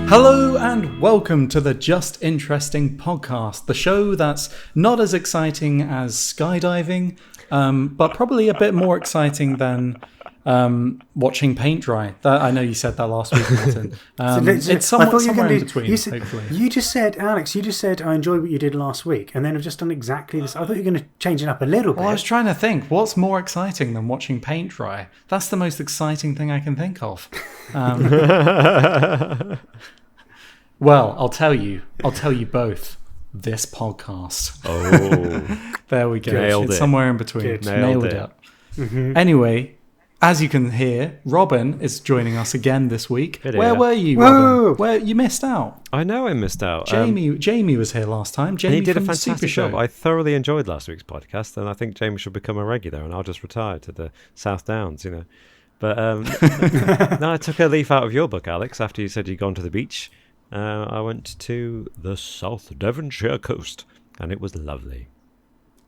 Hello and welcome to the Just Interesting podcast, the show that's not as exciting as skydiving, but probably a bit more exciting than watching paint dry. I know you said that last week, Martin. It's somewhere in between, hopefully. You just said, Alex, I enjoyed what you did last week, and then I've just done exactly this. I thought you were going to change it up a little bit. Well, I was trying to think, what's more exciting than watching paint dry? That's the most exciting thing I can think of. Well, I'll tell you both. This podcast. Oh, there we go. Nailed it's it. Somewhere in between. Good. Nailed it. Mm-hmm. Anyway, as you can hear, Robin is joining us again this week. Where were you, Robin? Where you missed out? I know I missed out. Jamie was here last time. Jamie he did a from fantastic job. I thoroughly enjoyed last week's podcast, and I think Jamie should become a regular, and I'll just retire to the South Downs, you know. But no, I took a leaf out of your book, Alex, after you said you'd gone to the beach. I went to the South Devonshire coast, and it was lovely.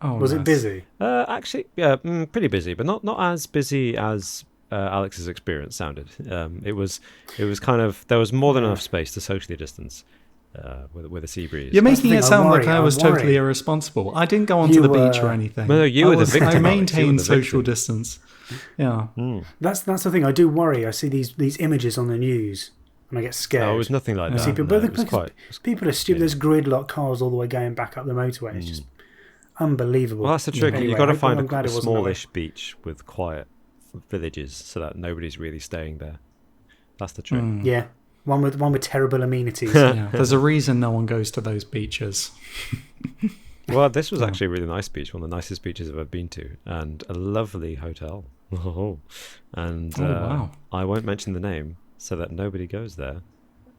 Oh, was it busy? Actually, yeah, pretty busy, but not as busy as Alex's experience sounded. It was kind of, there was more than enough space to socially distance with a sea breeze. You're making it sound like I was totally irresponsible. I didn't go onto the beach or anything. No, you were the victim. I maintained social distance. Yeah, that's the thing. I do worry. I see these images on the news. And I get scared. No, it was nothing like that. People are stupid. There's gridlock cars all the way going back up the motorway. It's just unbelievable. Well, that's the trick. Anyway, you've got to find a smallish beach with quiet villages so that nobody's really staying there. That's the trick. Yeah, one with terrible amenities. Yeah. There's a reason no one goes to those beaches. Well, this was actually a really nice beach, one of the nicest beaches I've ever been to, and a lovely hotel. And wow. I won't mention the name, so that nobody goes there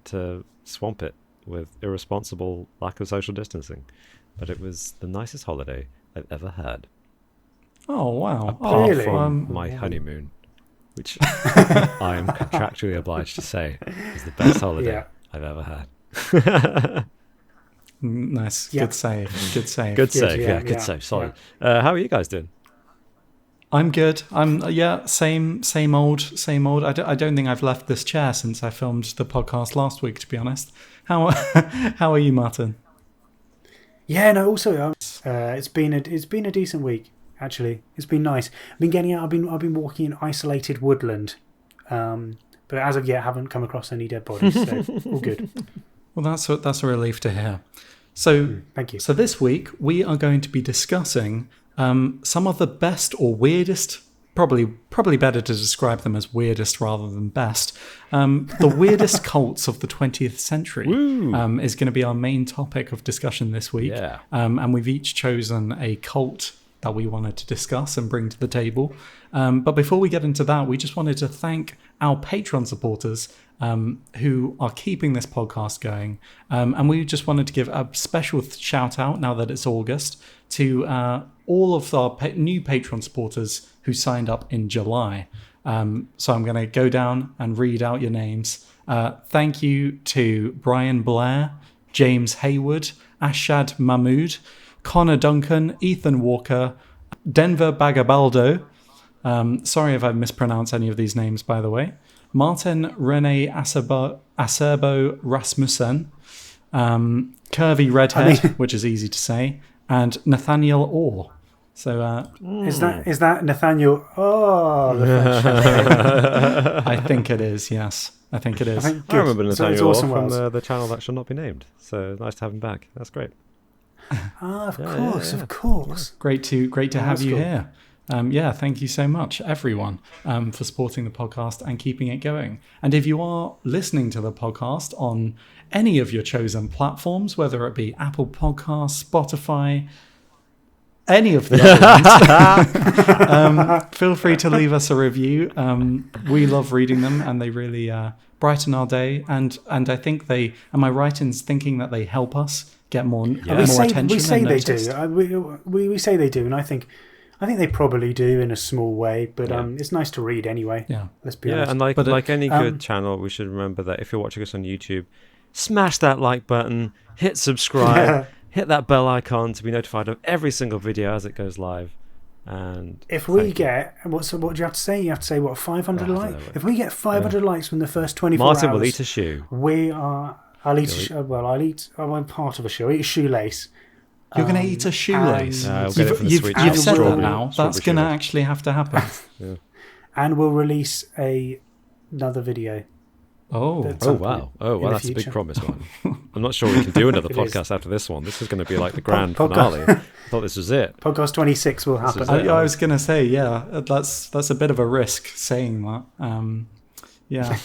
to swamp it with irresponsible lack of social distancing. But it was the nicest holiday I've ever had. Oh, wow. Apart from my honeymoon, which I am contractually obliged to say is the best holiday I've ever had. Nice. Yeah. Good save. Good save. Good save. Good save. Solid. Yeah. How are you guys doing? I'm good. Same old. I don't think I've left this chair since I filmed the podcast last week, to be honest. How are you, Martin? Yeah, no. Also, it's been a decent week. Actually, it's been nice. I've been getting out. I've been walking in isolated woodland, but as of yet, haven't come across any dead bodies. So all good. Well, that's a relief to hear. So, thank you. So this week we are going to be discussing some of the best or weirdest, probably better to describe them as weirdest rather than best, the weirdest cults of the 20th century is going to be our main topic of discussion this week. Yeah. And we've each chosen a cult that we wanted to discuss and bring to the table. But before we get into that, we just wanted to thank our Patreon supporters who are keeping this podcast going. And we just wanted to give a special shout out, now that it's August, to all of our new Patreon supporters who signed up in July. So I'm going to go down and read out your names. Thank you to Brian Blair, James Hayward, Ashad Mahmood, Connor Duncan, Ethan Walker, Denver Bagabaldo. Sorry if I mispronounce any of these names, by the way. Martin Rene Acerbo Rasmussen, Curvy Redhead, which is easy to say, and Nathaniel Orr. So is that Nathaniel? Oh, the French. I think it is. Yes, I think it is. I remember Nathaniel Orr from the channel that shall not be named. So nice to have him back. That's great. Of course. Great to have you here. Thank you so much, everyone, for supporting the podcast and keeping it going. And if you are listening to the podcast on any of your chosen platforms, whether it be Apple Podcasts, Spotify, any of the other ones, feel free to leave us a review. We love reading them, and they really brighten our day. And I think am I right in thinking that they help us get more attention? We say they do. We say they do, and I think they probably do in a small way, but it's nice to read anyway. Yeah, let's be honest. And like any good channel, we should remember that if you're watching us on YouTube, smash that like button, hit subscribe, hit that bell icon to be notified of every single video as it goes live. And if we get what do you have to say? You have to say what 500 likes. If we get 500 likes from the first 24 Martin hours, will eat a shoe. we are. I'll eat a shoe. Well, I'm part of a shoe. I'll eat a shoelace. You're going to eat a shoelace. We'll get it from the You've sweet said strawberry- that now. That's strawberry going to shoelace. actually have to happen. And we'll release another video. Oh, At Oh some wow! point Oh in well, the that's a big future. promise, Martin. I'm not sure we can do another It podcast is. after this one. This is going to be like the grand Podcast. finale. I thought this was it. Podcast 26 will happen. is I, it. I was going to say, yeah, that's a bit of a risk saying that. Yeah.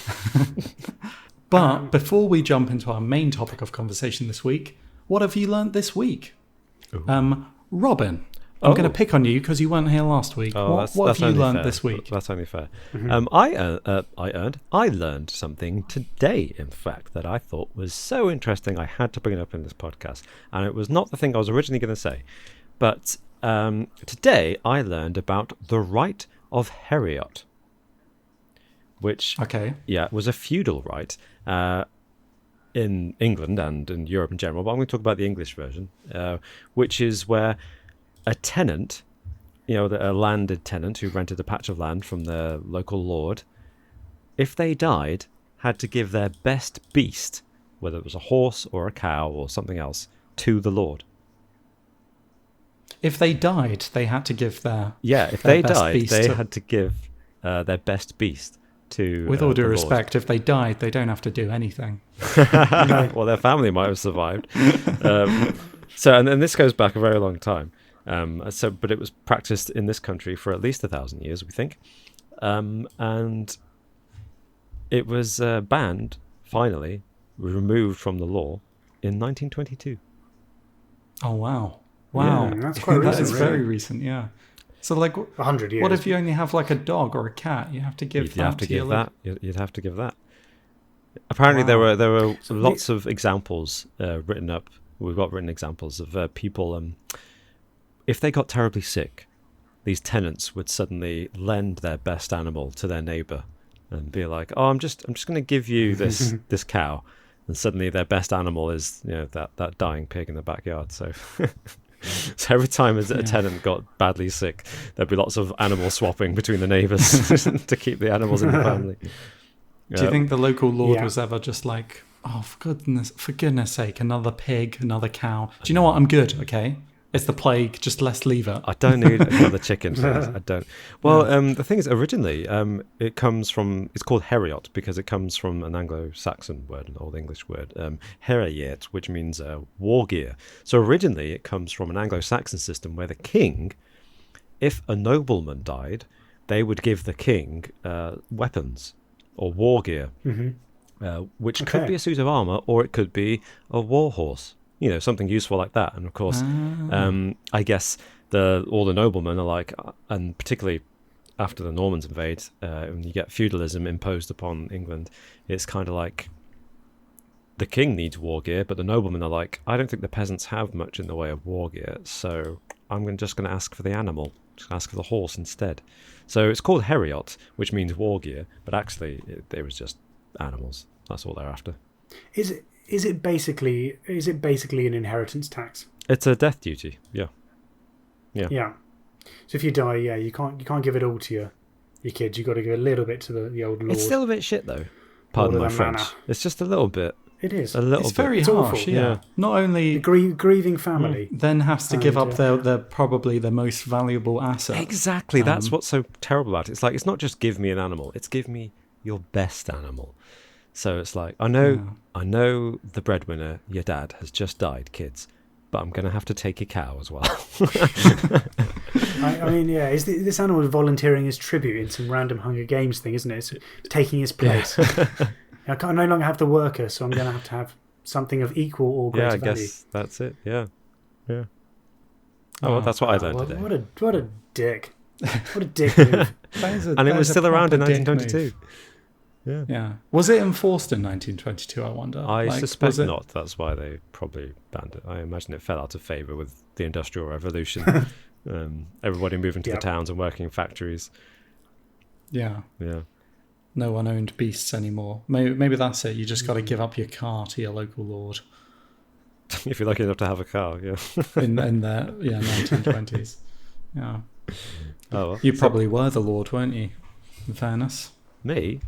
But before we jump into our main topic of conversation this week, what have you learnt this week? Robin, I'm going to pick on you because you weren't here last week. Oh, what have you only learnt fair. this week? That's only fair. I learned something today, in fact, that I thought was so interesting I had to bring it up in this podcast. And it was not the thing I was originally going to say. But today I learned about the right of Heriot, which was a feudal right in England and in Europe in general. But I'm going to talk about the English version, which is where a tenant, a landed tenant who rented a patch of land from their local lord, if they died, had to give their best beast, whether it was a horse or a cow or something else, to the lord. If they died, they had to give their if their they best died, beast they to- had to give their best beast to. With all due the lord. respect, if they died, they don't have to do anything. Well, their family might have survived. And this goes back a very long time. But it was practiced in this country for at least 1,000 years, we think, and it was banned, finally, removed from the law in 1922. Oh wow! Wow, that's quite recent, That is really. very recent. Yeah. So 100 years. what if you only have like a dog or a cat? You have to give You'd that have to to your give lord. that. You'd have to give that. Apparently, Wow. there were lots of examples written up. We've got written examples of people. If they got terribly sick, these tenants would suddenly lend their best animal to their neighbour and be like, "Oh, I'm just going to give you this cow," and suddenly their best animal is that dying pig in the backyard. So. So every time a tenant got badly sick, there'd be lots of animal swapping between the neighbours to keep the animals in the family. Do you think the local lord was ever just like, oh, for goodness sake, another pig, another cow? Do you know what? I'm good, okay? It's the plague, just let's leave it. I don't need another chicken, please. I don't. Well, the thing is, originally, it's called Heriot because it comes from an Anglo-Saxon word, an Old English word, Heriet, which means war gear. So originally, it comes from an Anglo-Saxon system where the king, if a nobleman died, they would give the king weapons or war gear, which could be a suit of armour or it could be a war horse. Something useful like that. And of course, I guess all the noblemen are like, and particularly after the Normans invade, when you get feudalism imposed upon England, it's kind of like the king needs war gear, but the noblemen are like, I don't think the peasants have much in the way of war gear, so I'm just going to ask for the animal, just ask for the horse instead. So it's called Heriot, which means war gear, but actually it was just animals. That's all they're after. Is it basically an inheritance tax? It's a death duty. Yeah. Yeah. So if you die, you can't give it all to your kids. You've got to give a little bit to the old lord. It's still a bit shit though. Pardon my French. It's just a little bit. It is. A little It's bit. very It's harsh, awful. yeah. Not only Grieving family. then has to give up their probably their most valuable asset. Exactly. That's what's so terrible about it. It's like, it's not just give me an animal. It's give me your best animal. So it's like, I know the breadwinner, your dad, has just died, kids, but I'm going to have to take your cow as well. I mean, is this animal volunteering his tribute in some random Hunger Games thing, isn't it? It's taking his place. I can no longer have the worker, so I'm going to have something of equal or greater value. Guess that's it. Yeah. Oh, well, that's what I learned today. What a dick. What a dick move. And it was still around in 1922. Yeah. Was it enforced in 1922, I wonder? I suspect not. That's why they probably banned it. I imagine it fell out of favour with the Industrial Revolution. Everybody moving to the towns and working in factories. Yeah. Yeah. No one owned beasts anymore. Maybe that's it. You just got to give up your car to your local lord. If you're lucky enough to have a car, yeah. in the 1920s. Yeah. Oh, well. You probably were the Lord, weren't you? In fairness. Me?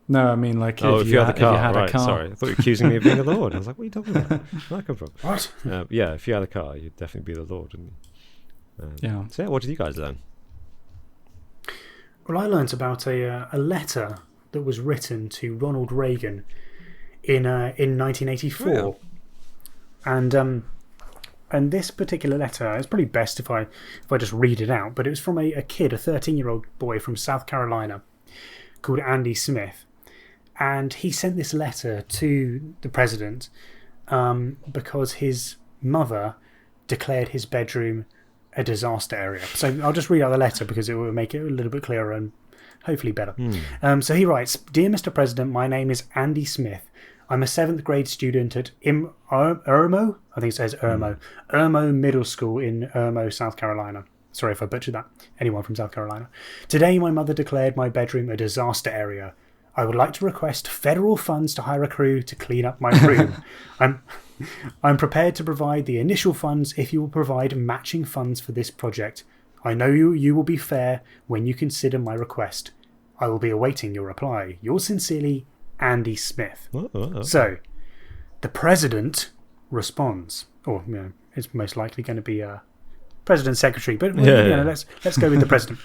No, I mean, like, Oh, if you had a if you car. had Right, a car. sorry. I thought you were accusing me of being a lord. I was like, what are you talking about? Where'd that come from? What? Yeah, if you had a car, you'd definitely be the lord, wouldn't you? Yeah. So, yeah, what did you guys learn? Well, I learnt about a letter that was written to Ronald Reagan in 1984, Oh, and this particular letter, it's probably best if I just read it out. But it was from a kid, a 13-year-old boy from South Carolina, called Andy Smith, and he sent this letter to the president because his mother declared his bedroom a disaster area. So I'll just read out the letter because it will make it a little bit clearer and hopefully better. So he writes, "Dear Mr. President, my name is Andy Smith. I'm a 7th grade student at Irmo, I think it says Irmo Middle School in Irmo, South Carolina. Sorry if I butchered that. Anyone from South Carolina. Today my mother declared my bedroom a disaster area. I would like to request federal funds to hire a crew to clean up my room. I'm prepared to provide the initial funds if you will provide matching funds for this project. I know you will be fair when you consider my request. I will be awaiting your reply. Yours sincerely, Andy Smith." So, the president responds, or it's most likely going to be President Secretary, but let's go with the president.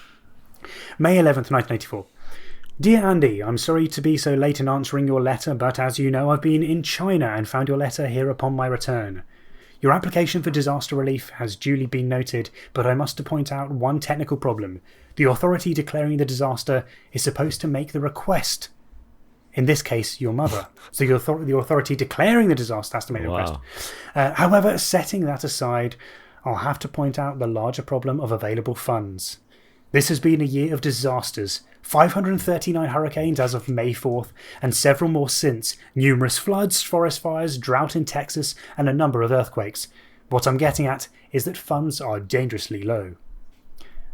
May 11th, 1984. "Dear Andy, I'm sorry to be so late in answering your letter, but as you know, I've been in China and found your letter here upon my return. Your application for disaster relief has duly been noted, but I must point out one technical problem. The authority declaring the disaster is supposed to make the request. In this case, your mother. So the authority declaring the disaster has to make the request. However, setting that aside, I'll have to point out the larger problem of available funds. This has been a year of disasters. 539 hurricanes as of May 4th, and several more since. Numerous floods, forest fires, drought in Texas, and a number of earthquakes. What I'm getting at is that funds are dangerously low.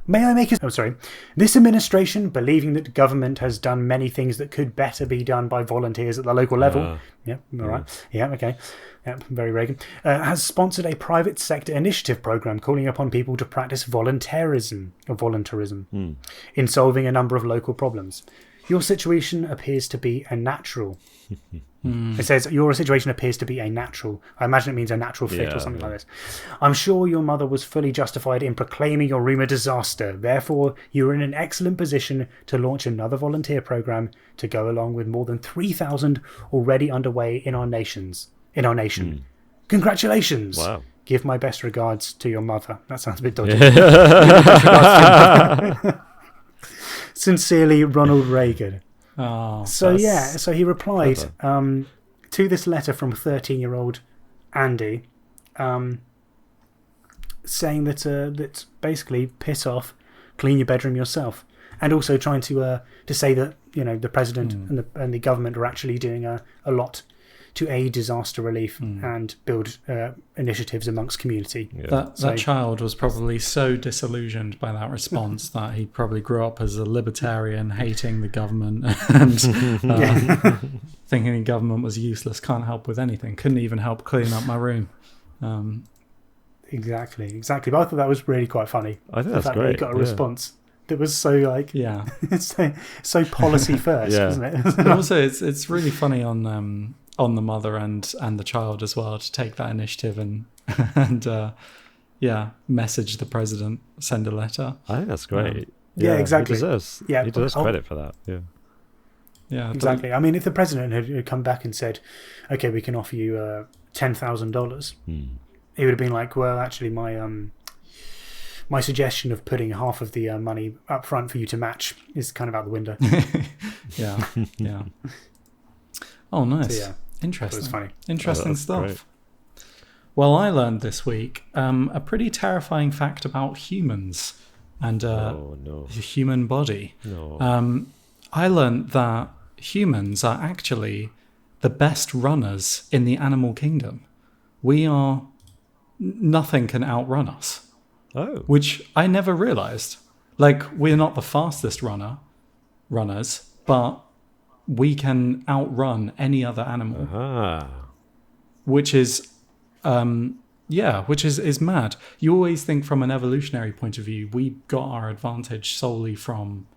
May I make a... This administration, believing that government has done many things that could better be done by volunteers at the local level... Yep, all right. Yeah, okay. Yep, very Reagan. Has sponsored a private sector initiative program calling upon people to practice voluntarism in solving a number of local problems. Your situation appears to be a natural... It says, your situation appears to be a natural. I imagine it means a natural fit or something like this. I'm sure your mother was fully justified in proclaiming your room a disaster. Therefore, you are in an excellent position to launch another volunteer program to go along with more than 3,000 already underway in our nation. Congratulations. Wow. Give my best regards to your mother. That sounds a bit dodgy. Sincerely, Ronald Reagan. Oh, so he replied to this letter from 13-year-old Andy, saying that basically piss off, clean your bedroom yourself, and also trying to say that the president and the government are actually doing a lot to aid disaster relief and build initiatives amongst community. Yeah. That child was probably so disillusioned by that response that he probably grew up as a libertarian, hating the government and thinking the government was useless, can't help with anything, couldn't even help clean up my room. Exactly. But I thought that was really quite funny. I think that's great. That he got a response that was so so policy first, wasn't it? But also, it's really funny on the mother and the child as well to take that initiative and message the president, send a letter. I think that's great. Exactly. He deserves credit for that. Yeah, exactly. I mean, if the president had come back and said, "Okay, we can offer you $10,000," he would have been like, "Well, actually, my suggestion of putting half of the money up front for you to match is kind of out the window." Yeah. Oh, nice. So, interesting. It was funny. Interesting stuff. Great. Well, I learned this week a pretty terrifying fact about humans and the human body. No. I learned that humans are actually the best runners in the animal kingdom. Nothing can outrun us. Oh. Which I never realized. Like, we're not the fastest runners, but we can outrun any other animal, which is Yeah, which is mad. You always think from an evolutionary point of view, we got our advantage solely from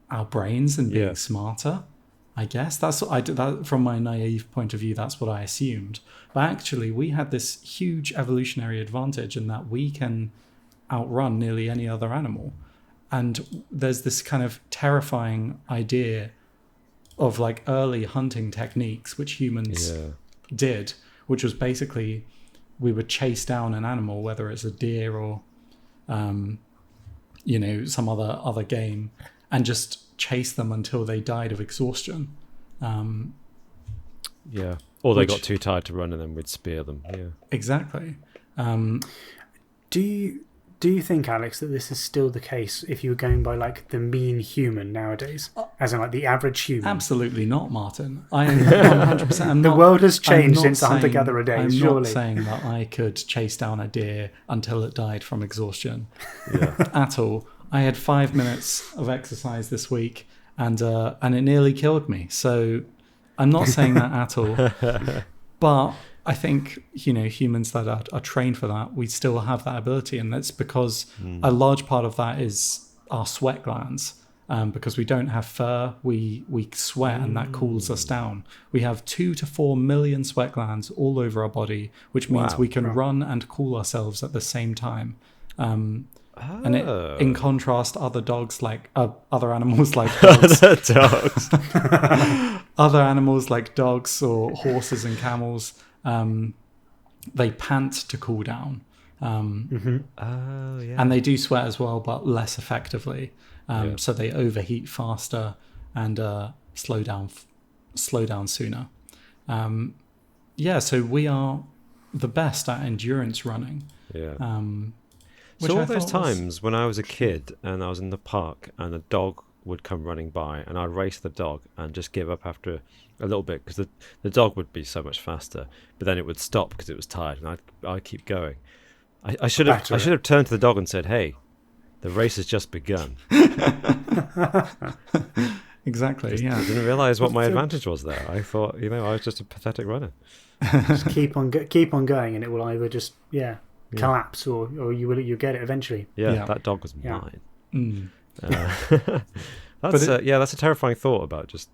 our brains and being smarter. I guess that's what I did. That from my naive point of view, that's what I assumed. But actually, we had this huge evolutionary advantage in that we can outrun nearly any other animal. And there's this kind of terrifying idea of like early hunting techniques which humans did, which was basically we would chase down an animal, whether it's a deer or some other game, and just chase them until they died of exhaustion. Or they got too tired to run and then we'd spear them. Exactly. Do you think, Alex, that this is still the case if you were going by like the mean human nowadays, as in like the average human? Absolutely not, Martin. I am 100%. The world has changed since the hunter-gatherer days. I'm surely. not saying that I could chase down a deer until it died from exhaustion at all. I had 5 minutes of exercise this week, and it nearly killed me. So I'm not saying that at all. But I think, humans that are trained for that, we still have that ability. And that's because a large part of that is our sweat glands. Because we don't have fur, we sweat and that cools us down. We have 2 to 4 million sweat glands all over our body, which means we can run and cool ourselves at the same time. And in contrast, other animals like dogs, other animals like dogs or horses and camels, they pant to cool down. And they do sweat as well, but less effectively. So they overheat faster and slow down sooner. So we are the best at endurance running. So all those times when I was a kid and I was in the park and a dog would come running by and I'd race the dog and just give up after a little bit because the dog would be so much faster, but then it would stop because it was tired and I'd keep going. I should have turned to the dog and said, "Hey, the race has just begun." Exactly. I didn't realize what my advantage was there. I thought, I was just a pathetic runner. Just keep on going, and it will either just collapse or you get it eventually. That dog was mine. That's a terrifying thought about just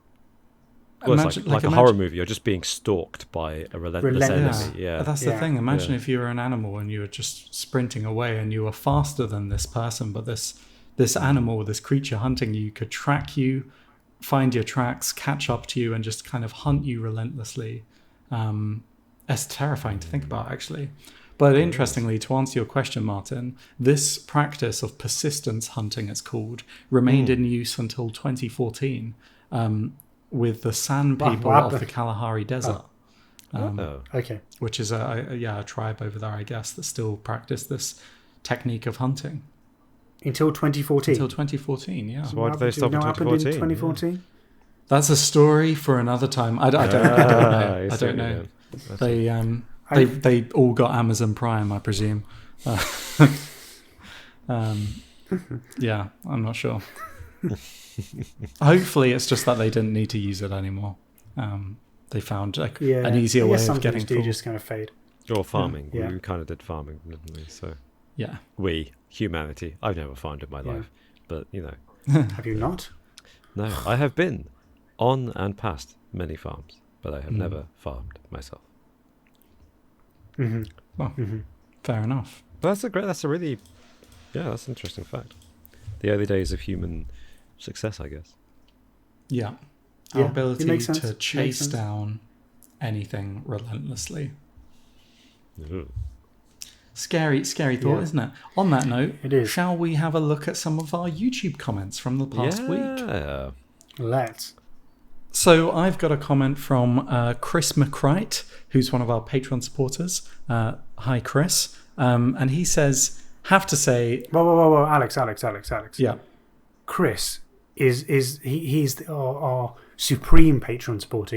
it's like a horror movie. You're just being stalked by a relentless enemy. That's the thing. Imagine if you were an animal and you were just sprinting away and you were faster than this person, but this animal, this creature hunting you could track you, find your tracks, catch up to you, and just kind of hunt you relentlessly. It's terrifying to think about, actually. But interestingly, to answer your question, Martin, this practice of persistence hunting, it's called, remained in use until 2014 with the San people of the Kalahari Desert. Which is a tribe over there, I guess, that still practice this technique of hunting. Until 2014? Until 2014, yeah. So why did they stop in 2014? In 2014? That's a story for another time. I don't know. I don't know. They all got Amazon Prime, I presume. I'm not sure. Hopefully, it's just that they didn't need to use it anymore. They found an easier way of getting food. Just kind of fade. Or farming. We kind of did farming, didn't we? So humanity. I've never farmed in my life, but Have you not? No, I have been on and past many farms, but I have never farmed myself. Well, fair enough. That's an interesting fact. The early days of human success, I guess. Yeah. Our ability to chase down anything relentlessly. Ooh. Scary thought, isn't it? On that note, it is. Shall we have a look at some of our YouTube comments from the past week? Let's. So I've got a comment from Chris McCrite, who's one of our Patreon supporters. Hi, Chris. And he says, have to say... Whoa, Alex. Yeah. Chris he's our supreme Patreon supporter.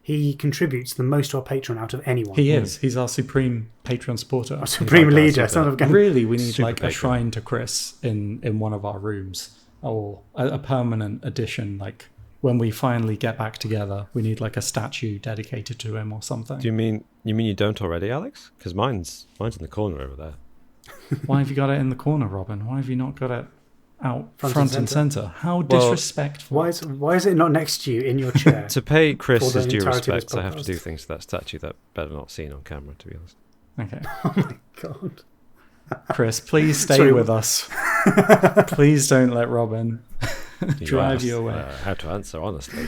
He contributes the most to our Patreon out of anyone. He is. He's our supreme Patreon supporter. Our supreme leader. Really, we need like a shrine to Chris in one of our rooms, or a permanent addition, like when we finally get back together, we need like a statue dedicated to him or something. Do you mean you don't already, Alex? Because mine's in the corner over there. Why have you got it in the corner, Robin? Why have you not got it out front and center? How Well, disrespectful. Why is it not next to you in your chair? To pay Chris For the his due entirety of this respects, I have to podcast. do things to that statue that better not seen on camera, to be honest. Okay. Oh my god. Chris, please stay Sorry. with us. Please don't let Robin You drive asked, you away. how to answer, honestly.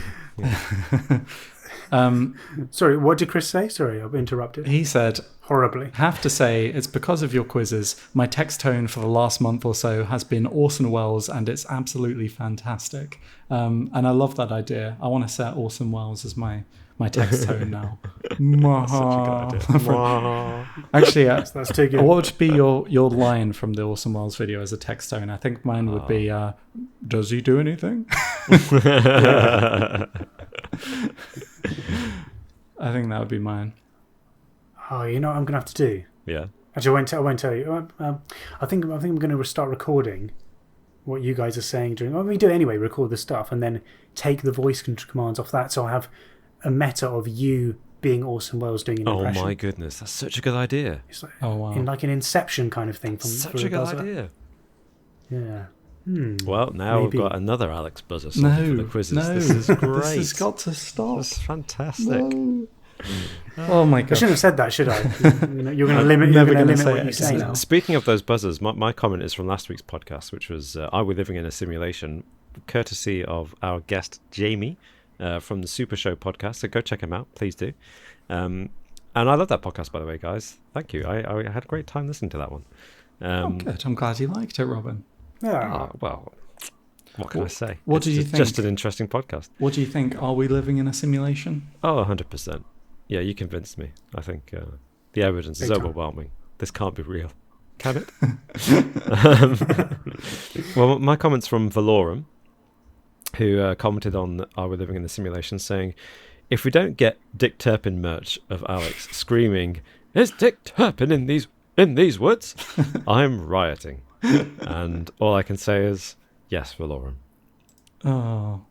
Sorry, what did Chris say? Sorry, I've interrupted. He said, Horribly. have to say it's because of your quizzes. My text tone for the last month or so has been Orson Welles, and it's absolutely fantastic. And I love that idea. I want to set Orson Welles as my text tone now. Such a good idea. Actually, That's too good. what would be your line from the Orson Welles video as a text tone? I think mine would be, does he do anything? I think that would be mine. Oh, you know what I'm gonna have to do? Yeah. Actually, I won't tell you. I think I'm going to start recording what you guys are saying during. Well, we do it anyway. Record the stuff and then take the voice commands off that. So I have a meta of you being Orson Welles doing an Oh impression. my goodness, that's such a good idea. It's like, Oh, wow. in like an Inception kind of thing. From Such for a good buzzer. idea. Yeah. Well, now Maybe. we've got another Alex buzzer sorted for the quizzes. No, This is great. This has got to stop. That's fantastic. No. Oh my I god. shouldn't have said that, should I? You're going to limit. never You're going gonna to limit say what it you say again. now. Speaking of those buzzers, my comment is from last week's podcast, which was Are We Living in a Simulation, courtesy of our guest Jamie from the Super Show podcast. So go check him out, please do. And I love that podcast, by the way, guys. Thank you. I had a great time listening to that one. Oh, good. I'm glad you liked it, Robin. Yeah. Well, what can I say? what It's did you just- think? Just an interesting podcast. What do you think? Are we living in a simulation? Oh, 100%. Yeah, you convinced me. I think the evidence is Big time. overwhelming. This can't be real. Can it? Well, my comment's from Valorum, who commented on Are We Living in a Simulation, saying, if we don't get Dick Turpin merch of Alex screaming, is Dick Turpin in these woods? I'm rioting. And all I can say is, yes, Valorum. Oh.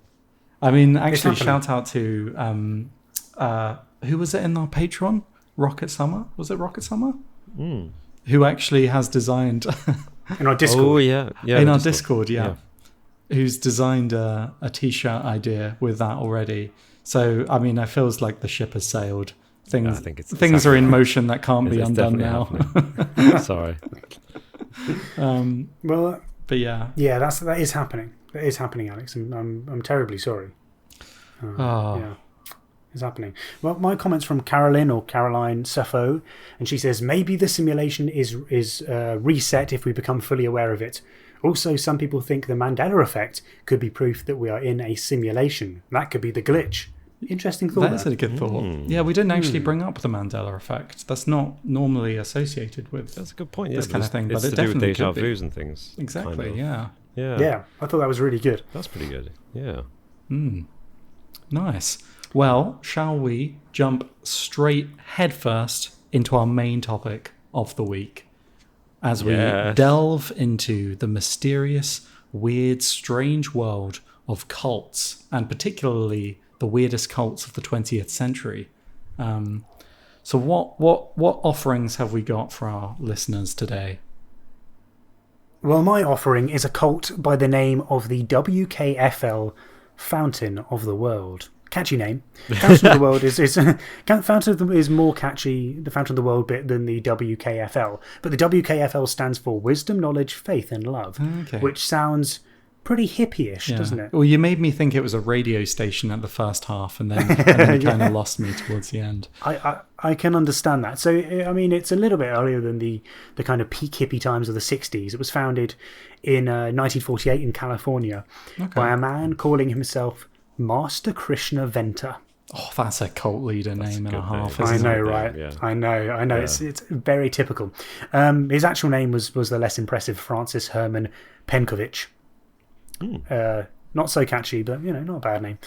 I mean, actually, happening. shout out to who was it in our Patreon? Rocket Summer? Was it Rocket Summer? Who actually has designed In our Discord. Oh, yeah. in the our Discord, yeah. Who's designed a t-shirt idea with that already. So, I mean, it feels like the ship has sailed. Things I think it's things are in motion that can't be It's undone definitely now. happening. Sorry. Well, But yeah. yeah, that is happening. That is happening, Alex. I'm terribly sorry. Oh. Yeah, it's happening. Well, my comments from Caroline or Caroline Sappho, and she says maybe the simulation is reset if we become fully aware of it. Also, some people think the Mandela effect could be proof that we are in a simulation. That could be the glitch. Interesting thought. That is a good thought. Yeah, we didn't actually bring up the Mandela effect. That's not normally associated with That's a good point. Yeah, this kind of thing, It's but it to do with definitely deja could be. vus and things. Exactly, kind of. yeah. Yeah. Yeah, I thought that was really good. That's pretty good. Yeah. Nice. Well, shall we jump straight headfirst into our main topic of the week as we Yes. delve into the mysterious, weird, strange world of cults, and particularly the weirdest cults of the 20th century. So what offerings have we got for our listeners today? Well, my offering is a cult by the name of the WKFL Fountain of the World. Catchy name. Fountain of the World is more catchy, the Fountain of the World bit, than the WKFL. But the WKFL stands for Wisdom, Knowledge, Faith and Love, Okay. which sounds pretty hippie-ish, doesn't it? Well, you made me think it was a radio station at the first half, and then you kind of lost me towards the end. I can understand that. So, I mean, it's a little bit earlier than the kind of peak hippie times of the 60s. It was founded in 1948 in California by a man calling himself Master Krishna Venter. Oh, that's a cult leader name and a good half. name. I Isn't know, it? right? yeah. I know. Yeah. It's very typical. His actual name was the less impressive Francis Herman Penkovich. Not so catchy, but not a bad name.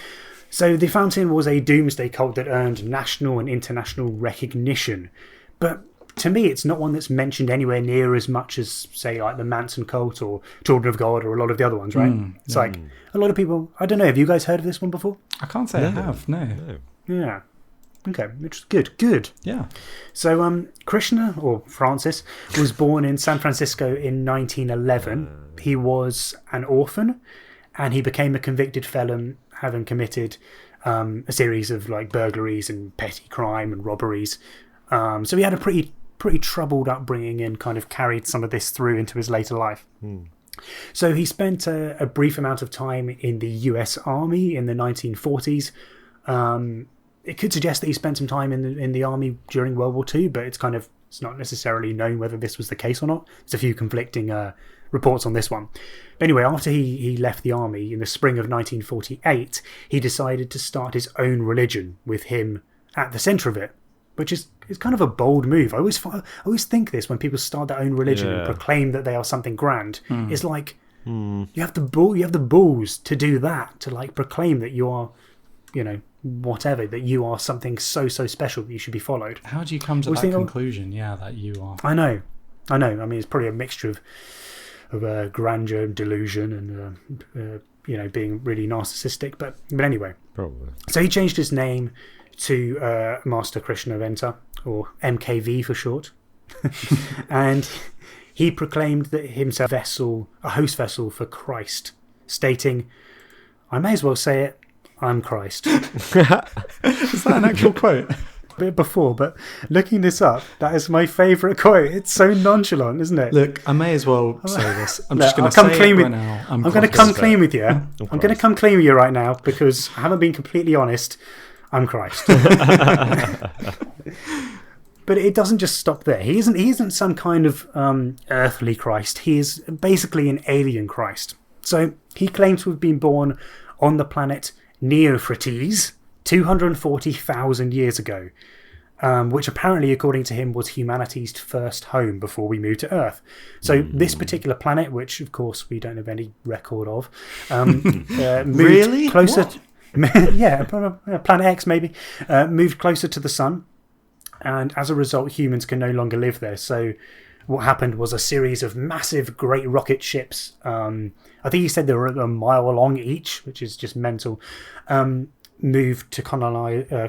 So the Fountain was a doomsday cult that earned national and international recognition. But to me, it's not one that's mentioned anywhere near as much as, say, like the Manson cult or Children of God or a lot of the other ones, right? It's like a lot of people. I don't know. Have you guys heard of this one before? I can't say I have. No. Yeah. Okay, which is good. Good. Yeah. So, Krishna, or Francis, was born in San Francisco in 1911. He was an orphan, and he became a convicted felon, having committed a series of like burglaries and petty crime and robberies. So he had a pretty troubled upbringing and kind of carried some of this through into his later life. So he spent a brief amount of time in the US Army in the 1940s. It could suggest that he spent some time in the army during World War II, but it's not necessarily known whether this was the case or not. There's a few conflicting reports on this one. But anyway, after he left the army in the spring of 1948, he decided to start his own religion with him at the centre of it, which is kind of a bold move. I always think this when people start their own religion and proclaim that they are something grand. It's like you have the balls to do that, to like proclaim that you are, whatever, that you are something so special that you should be followed. How do you come to that conclusion? That you are. I know. I mean, it's probably a mixture of grandeur and delusion and being really narcissistic. But anyway, probably. So he changed his name to Master Krishna Venta, or MKV for short, and he proclaimed that himself a host vessel for Christ, stating, "I may as well say it, I'm Christ." Is that an actual quote? A bit before, but looking this up, that is my favourite quote. It's so nonchalant, isn't it? Look, I may as well say this. I'm just going to come say clean it with, right now. I'm going to come clean with you. I'm going to come clean with you right now because I haven't been completely honest. I'm Christ. But it doesn't just stop there. He isn't some kind of earthly Christ. He is basically an alien Christ. So he claims to have been born on the planet Neophrates 240,000 years ago, which apparently, according to him, was humanity's first home before we moved to Earth. So this particular planet, which of course we don't have any record of, moved really closer. Yeah, Planet X maybe moved closer to the sun, and as a result, humans can no longer live there. So what happened was a series of massive, great rocket ships. I think he said they were a mile long each, which is just mental. Moved to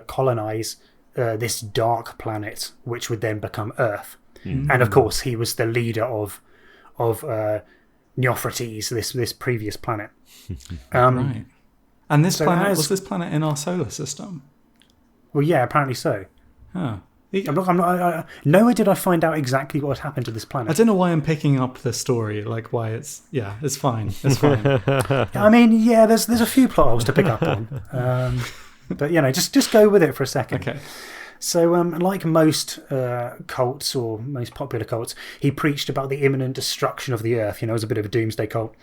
colonize this dark planet, which would then become Earth. And of course, he was the leader of Neophrates, this previous planet. Right. And this planet was this planet in our solar system? Well, yeah, apparently so. Huh. Nowhere did I find out exactly what had happened to this planet. I don't know why I'm picking up the story, like why it's fine. It's fine. I mean, yeah, there's a few plot holes to pick up on. But, just go with it for a second. Okay. So, like most cults or most popular cults, he preached about the imminent destruction of the Earth. It was a bit of a doomsday cult.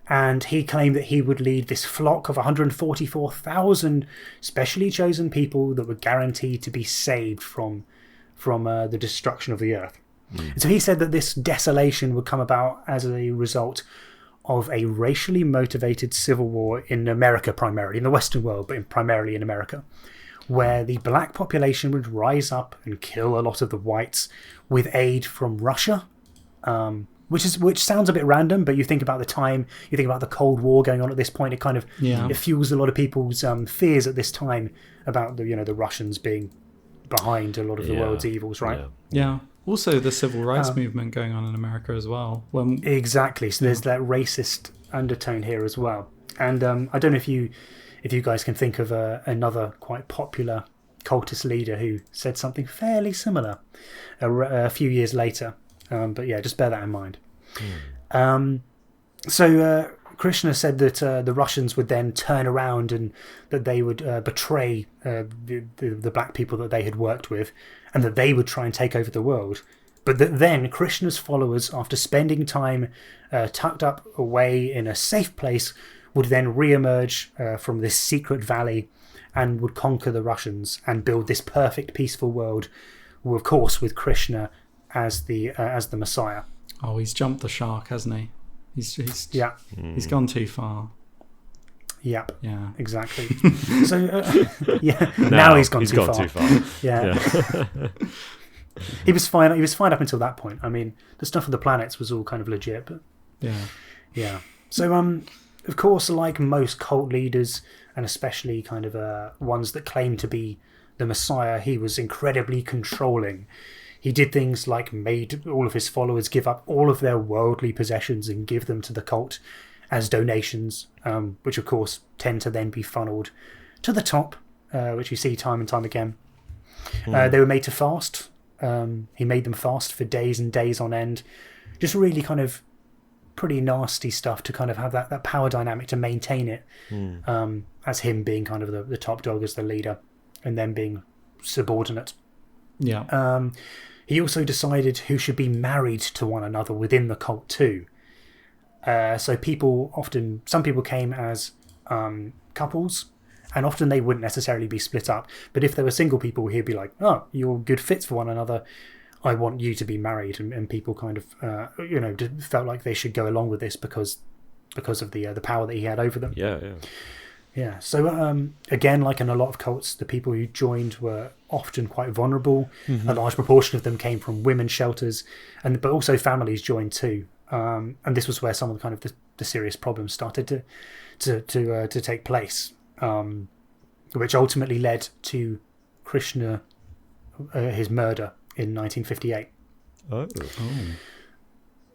And he claimed that he would lead this flock of 144,000 specially chosen people that were guaranteed to be saved from the destruction of the Earth. And so he said that this desolation would come about as a result of a racially motivated civil war in America, primarily in the Western world, but primarily in America, where the black population would rise up and kill a lot of the whites with aid from Russia. Which sounds a bit random, but you think about the time, you think about the Cold War going on at this point. It kind of it fuels a lot of people's fears at this time about the Russians being behind a lot of the world's evils, right? Yeah. Also, the civil rights movement going on in America as well. Exactly. So there's that racist undertone here as well. And I don't know if you guys can think of another quite popular cultist leader who said something fairly similar a few years later. But yeah, just bear that in mind. So Krishna said that the Russians would then turn around and that they would betray the black people that they had worked with, and that they would try and take over the world. But that then Krishna's followers, after spending time tucked up away in a safe place, would then re-emerge from this secret valley and would conquer the Russians and build this perfect, peaceful world, of course, with Krishna as the Messiah. Oh, he's jumped the shark, hasn't he? He's gone too far. Yep. Yeah. Exactly. So now he's gone too far. Too far. Yeah. He was fine. He was fine up until that point. I mean, the stuff with the planets was all kind of legit, but yeah. So of course, like most cult leaders, and especially kind of ones that claim to be the Messiah, he was incredibly controlling. He did things like made all of his followers give up all of their worldly possessions and give them to the cult as donations, which of course tend to then be funneled to the top, which you see time and time again. They were made to fast. He made them fast for days and days on end. Just really kind of pretty nasty stuff to kind of have that power dynamic to maintain it, as him being kind of the top dog as the leader and then being subordinate. Yeah. He also decided who should be married to one another within the cult too. So some people came as couples, and often they wouldn't necessarily be split up. But if there were single people, he'd be like, "Oh, you're good fits for one another. I want you to be married." And people kind of, felt like they should go along with this because of the power that he had over them. Yeah. So again, like in a lot of cults, the people who joined were often quite vulnerable. A large proportion of them came from women's shelters, but also families joined too. And this was where some of the kind of the serious problems started to take place, which ultimately led to Krishna, his murder in 1958. Oh.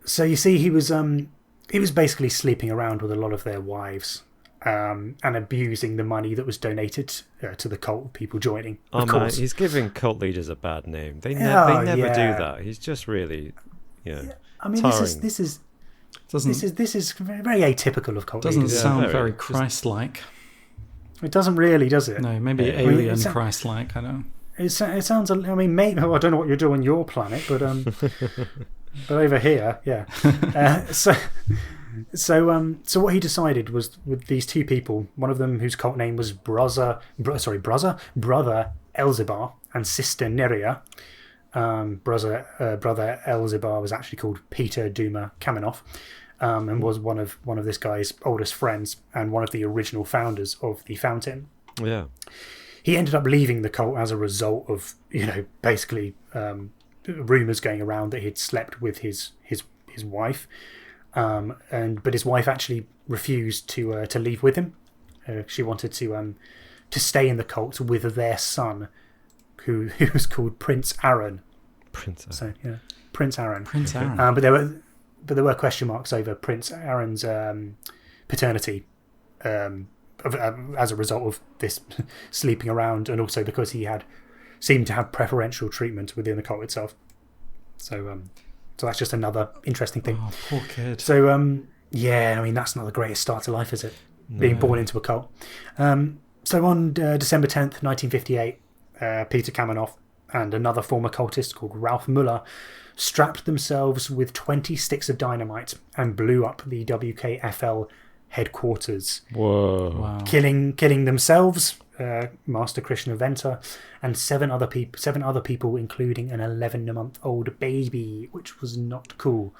So you see, he was basically sleeping around with a lot of their wives. And abusing the money that was donated to the cult people joining. Of course. Man, he's giving cult leaders a bad name. They never do that. He's just really, I mean, this is very atypical of cult leaders. Doesn't sound very Christ-like. It doesn't really, does it? No, maybe alien Christ-like. I don't know. It sounds. I mean, maybe I don't know what you're doing on your planet, but but over here, yeah. So what he decided was with these two people, one of them whose cult name was brother Elzebar and sister Neria. Brother Elzebar was actually called Peter Duma Kamenov, and was one of this guy's oldest friends and one of the original founders of the Fountain. Yeah. He ended up leaving the cult as a result of basically rumors going around that he'd slept with his wife. But his wife actually refused to leave with him. She wanted to stay in the cult with their son, who was called Prince Aaron. Prince Aaron. So yeah, Prince Aaron. Prince Aaron. But there were question marks over Prince Aaron's paternity, as a result of this sleeping around, and also because he seemed to have preferential treatment within the cult itself. So that's just another interesting thing. Oh, poor kid. So, I mean, that's not the greatest start to life, is it? No. Being born into a cult. So on December 10th, 1958, Peter Kamenov and another former cultist called Ralph Muller strapped themselves with 20 sticks of dynamite and blew up the WKFL headquarters. Whoa. Wow. Killing themselves, Master Krishna Venter, and seven other people, including an 11-month-old baby, which was not cool.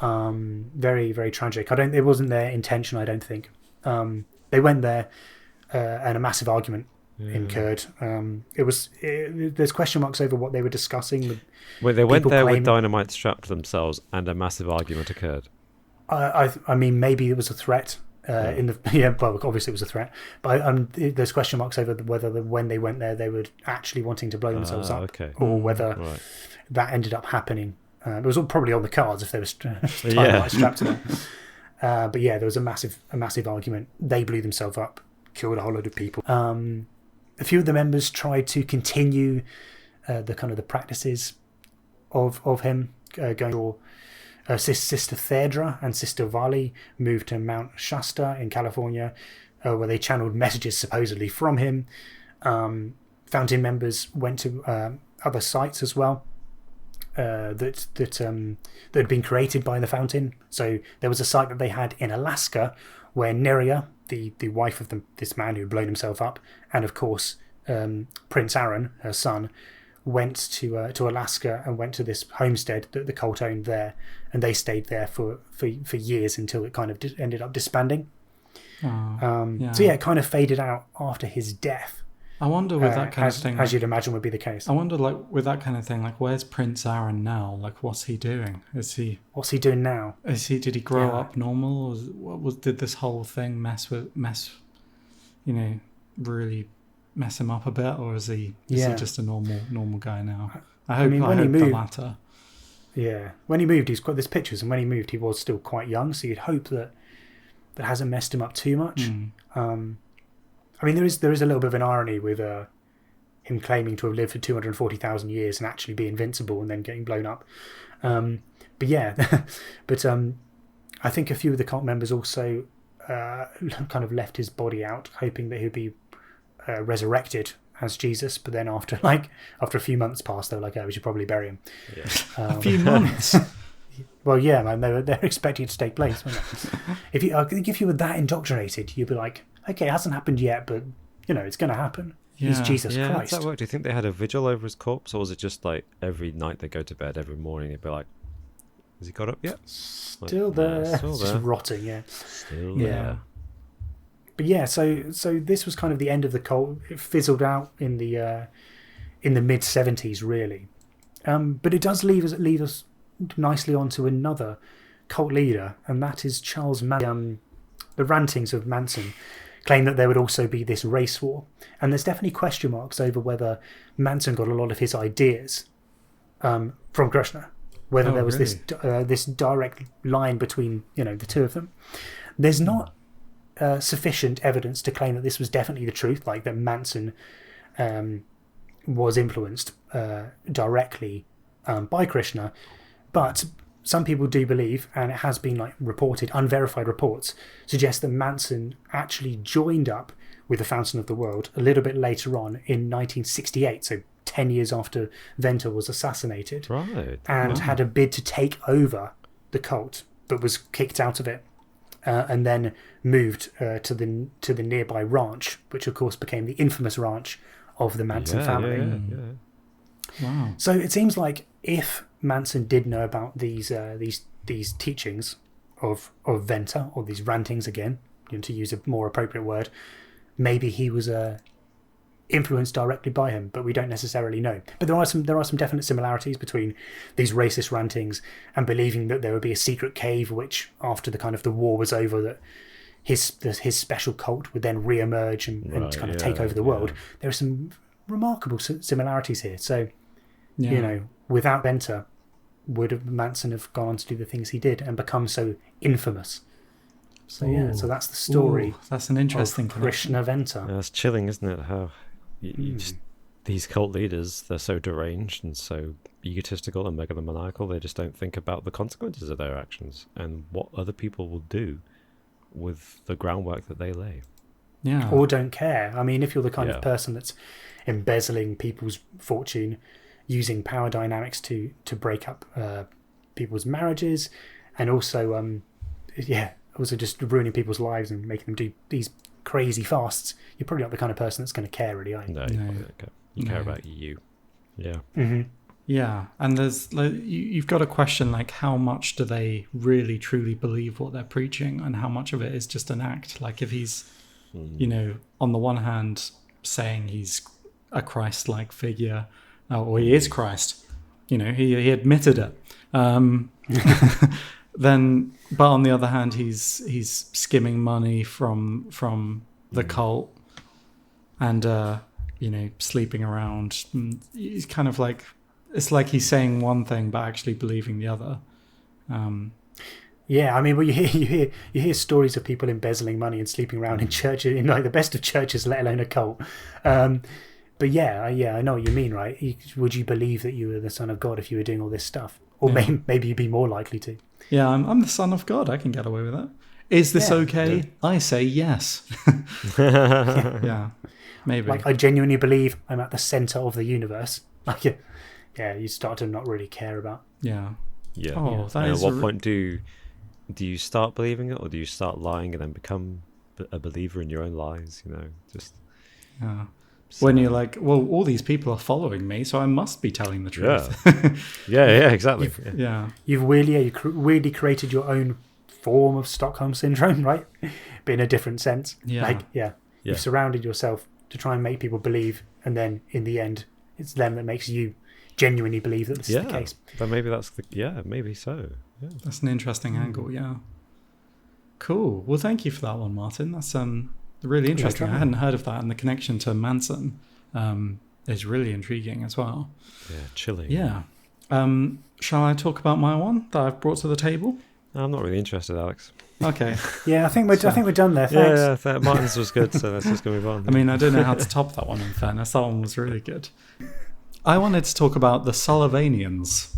Very, very tragic. It wasn't their intention, I don't think. They went there, and a massive argument incurred. There's question marks over what they were discussing. Wait, they went there with dynamite strapped to themselves, and a massive argument occurred. I mean, maybe it was a threat. Well, obviously it was a threat, but there's question marks over whether when they went there they were actually wanting to blow themselves up, or whether that ended up happening. It was all probably on the cards if there was dynamite strapped to them. But yeah, there was a massive argument. They blew themselves up, killed a whole load of people. A few of the members tried to continue the practices of him going for. Sister Thedra and Sister Vali moved to Mount Shasta in California, where they channeled messages supposedly from him. Fountain members went to other sites as well that had been created by the Fountain. So there was a site that they had in Alaska where Neria, the wife of this man who had blown himself up, and of course Prince Aaron, her son, went to Alaska and went to this homestead that the cult owned there, and they stayed there for years until it kind of ended up disbanding. So yeah, it kind of faded out after his death. I wonder with that kind of thing, as you'd imagine would be the case. I wonder, like, with that kind of thing, like, where's Prince Aaron now? Like, what's he doing? What's he doing now? Did he grow up normal? Did this whole thing really mess him up a bit, or is he just a normal guy now? I hope the latter. Yeah, when he moved, there's pictures, and when he moved, he was still quite young. So you'd hope that hasn't messed him up too much. I mean, there is a little bit of an irony with him claiming to have lived for 240,000 years and actually be invincible, and then getting blown up. But yeah, I think a few of the cult members also kind of left his body out, hoping that he'd be resurrected as Jesus. But then after a few months passed, they were like, "Oh, we should probably bury him." Yeah. A few months. Well, yeah, man, they're expecting it to take place, weren't they? I think if you were that indoctrinated, you'd be like, okay, it hasn't happened yet, but it's going to happen. Yeah. He's Jesus How Christ. does that work? Do you think they had a vigil over his corpse, or was it just like every night they go to bed, every morning they'd be like, "Has he got up yet?" Still there. Still Just there. rotting, yeah. Still Yeah. there. But yeah, so this was kind of the end of the cult. It fizzled out in the mid 70s, really. But it does lead us nicely onto another cult leader, and that is Charles Manson. The rantings of Manson claim that there would also be this race war, and there's definitely question marks over whether Manson got a lot of his ideas from Krishna, whether there was this direct line between the two of them. There's not sufficient evidence to claim that this was definitely the truth, like that Manson was influenced directly by Krishna. But some people do believe, and it has been reported, unverified reports suggest that Manson actually joined up with the Fountain of the World a little bit later on in 1968, so 10 years after Venter was assassinated, Right. and had a bid to take over the cult, but was kicked out of it, and then moved to the nearby ranch, which of course became the infamous ranch of the Manson family. Yeah. Wow. So it seems like if Manson did know about these teachings of Venter, or these rantings again, to use a more appropriate word, maybe he was influenced directly by him, but we don't necessarily know. But there are some definite similarities between these racist rantings and believing that there would be a secret cave, which after the war was over, that his special cult would then re-emerge and kind of take over the world. There are some remarkable similarities here. So without Venter, would Manson have gone on to do the things he did and become so infamous? So so that's the story. Ooh, that's an interesting of Krishna Venter. Yeah, it's chilling, isn't it? How you just, these cult leaders, they're so deranged and so egotistical and megalomaniacal, they just don't think about the consequences of their actions and what other people will do with the groundwork that they lay. Yeah. Or don't care. I mean, if you're the kind of person that's embezzling people's fortune, using power dynamics to break up people's marriages, and also just ruining people's lives and making them do these crazy fasts, you're probably not the kind of person that's going to care, really, are you? No, you probably don't care. You care about you. Yeah. Mm-hmm. Yeah, and there's you've got to question how much do they really truly believe what they're preaching, and how much of it is just an act. Like if he's on the one hand saying he's a Christ-like figure, or he is Christ, he admitted it. Then, but on the other hand, he's skimming money from the cult, and sleeping around. He's kind of it's like he's saying one thing but actually believing the other. Yeah, I mean, well, you hear stories of people embezzling money and sleeping around in churches, in the best of churches, let alone a cult. But yeah, I know what you mean, right? Would you believe that you were the Son of God if you were doing all this stuff? Or maybe you'd be more likely to. Yeah, I'm the Son of God. I can get away with that. Is this okay? Yeah. I say yes. Yeah, maybe. I genuinely believe I'm at the center of the universe. You start to not really care about. Yeah. Yeah. Oh, that and is at what point do you start believing it, or do you start lying and then become a believer in your own lies? Just. Yeah. When you're like, well, all these people are following me, so I must be telling the truth. Yeah, exactly. You've weirdly created your own form of Stockholm syndrome, right? But in a different sense. Yeah. You've surrounded yourself to try and make people believe, and then in the end, it's them that makes you genuinely believe that this is the case. But maybe maybe so. Yeah. That's an interesting angle. Yeah. Cool. Well, thank you for that one, Martin. That's really interesting. I hadn't heard of that, and the connection to Manson is really intriguing as well. Yeah, chilling. Yeah. Shall I talk about my one that I've brought to the table? I'm not really interested, Alex. Okay. Yeah, I think we're done there. Thanks. Yeah, Martin's was good, so let's just go move on. I mean, I don't know how to top that one, in fairness. That one was really good. I wanted to talk about the Sullivanians.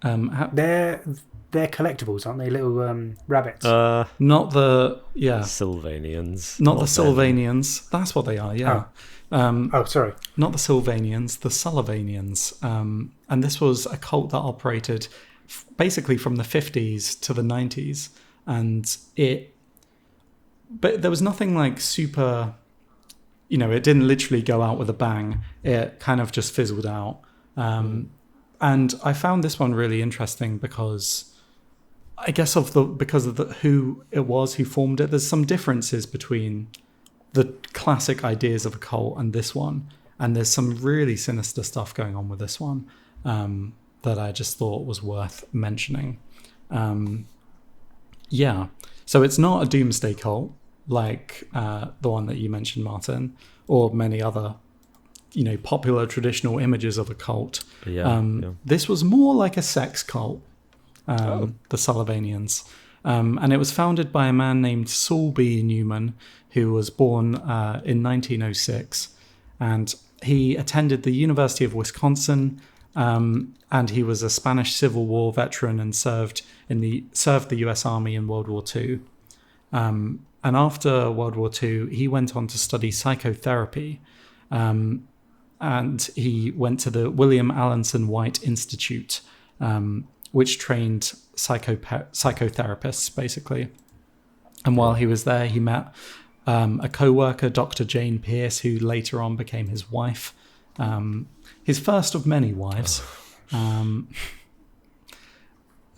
They're collectibles, aren't they? Little rabbits. Not the Sylvanians. Not the Sylvanians. That's what they are. Yeah. Sorry. Not the Sylvanians. The Sullivanians. And this was a cult that operated basically from the 50s to the 90s, but there was nothing like super. It didn't literally go out with a bang. It kind of just fizzled out. And I found this one really interesting because I guess because of who it was who formed it. There's some differences between the classic ideas of a cult and this one, and there's some really sinister stuff going on with this one that I just thought was worth mentioning. So it's not a doomsday cult like the one that you mentioned, Martin, or many other popular traditional images of a cult. This was more like a sex cult, the Sullivanians. And it was founded by a man named Saul B. Newman, who was born in 1906. And he attended the University of Wisconsin, and he was a Spanish Civil War veteran and served the US Army in World War II. And after World War II, he went on to study psychotherapy. And he went to the William Alanson White Institute, which trained psychotherapists, basically. And while he was there, he met a co-worker, Dr. Jane Pierce, who later on became his wife, his first of many wives.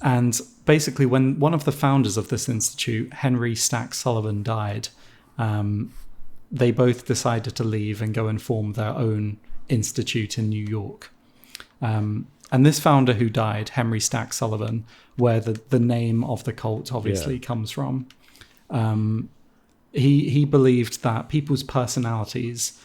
And basically, when one of the founders of this institute, Henry Stack Sullivan, died, they both decided to leave and go and form their own institute in New York. And this founder who died, Henry Stack Sullivan, where the name of the cult obviously comes from, he believed that people's personalities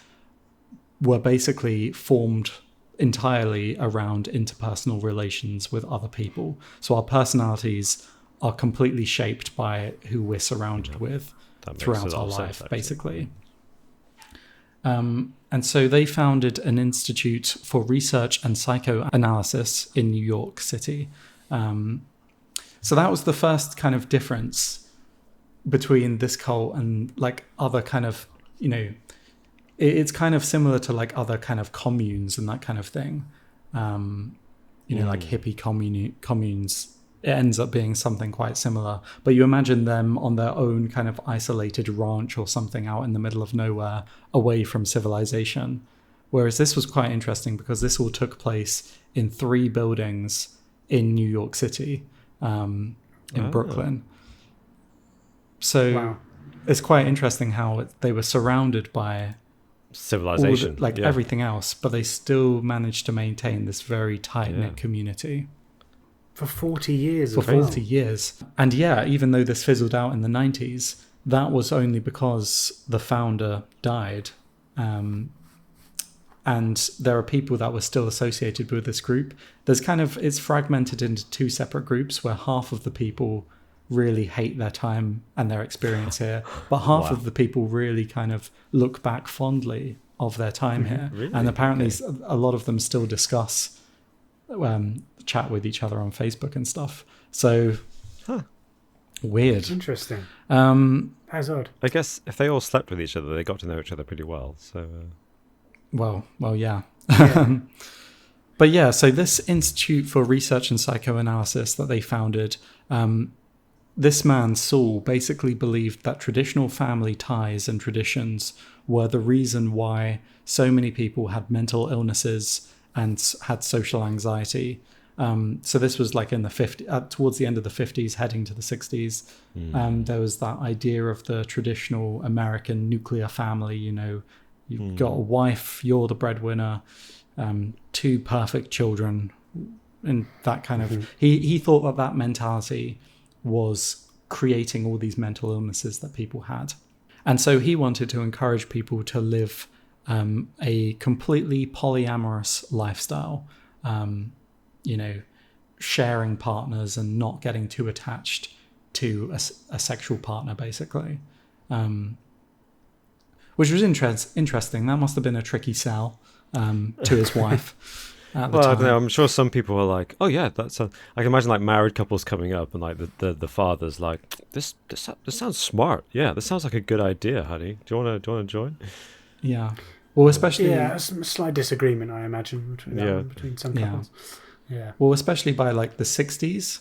were basically formed entirely around interpersonal relations with other people. So our personalities are completely shaped by who we're surrounded with throughout our life, basically. And so they founded an institute for research and psychoanalysis in New York City. So that was the first kind of difference between this cult and like other kind of, it's kind of similar to like other kind of communes and that kind of thing. Like hippie communes. It ends up being something quite similar, but you imagine them on their own kind of isolated ranch or something out in the middle of nowhere, away from civilization. Whereas this was quite interesting because this all took place in 3 buildings in New York City, in Brooklyn. So it's quite interesting how they were surrounded by civilization, everything else, but they still managed to maintain this very tight-knit community. For 40 years. For 40 years. And even though this fizzled out in the 90s, that was only because the founder died. And there are people that were still associated with this group. It's fragmented into 2 separate groups where half of the people really hate their time and their experience here, but half of the people really kind of look back fondly of their time here. Really? And apparently a lot of them still discuss chat with each other on Facebook and stuff. So weird. Interesting. How's odd? I guess if they all slept with each other, they got to know each other pretty well. So well, yeah. But so this Institute for Research and Psychoanalysis that they founded, this man, Saul, basically believed that traditional family ties and traditions were the reason why so many people had mental illnesses and had social anxiety. So this was like in the 50s, towards the end of the 50s, heading to the 60s. There was that idea of the traditional American nuclear family, You've got a wife, you're the breadwinner, two perfect children, and that kind of... He thought that mentality was creating all these mental illnesses that people had. And so he wanted to encourage people to live a completely polyamorous lifestyle, sharing partners and not getting too attached to a sexual partner, basically. Which was interesting. That must have been a tricky sell to his wife at the time. I don't know. I'm sure some people are like, "Oh yeah, I can imagine like married couples coming up and like the father's like, this sounds smart. Yeah, this sounds like a good idea, honey. Do you want to join?" Yeah. Well, especially a slight disagreement, I imagine, between some couples. Yeah. Well, especially by like the 60s,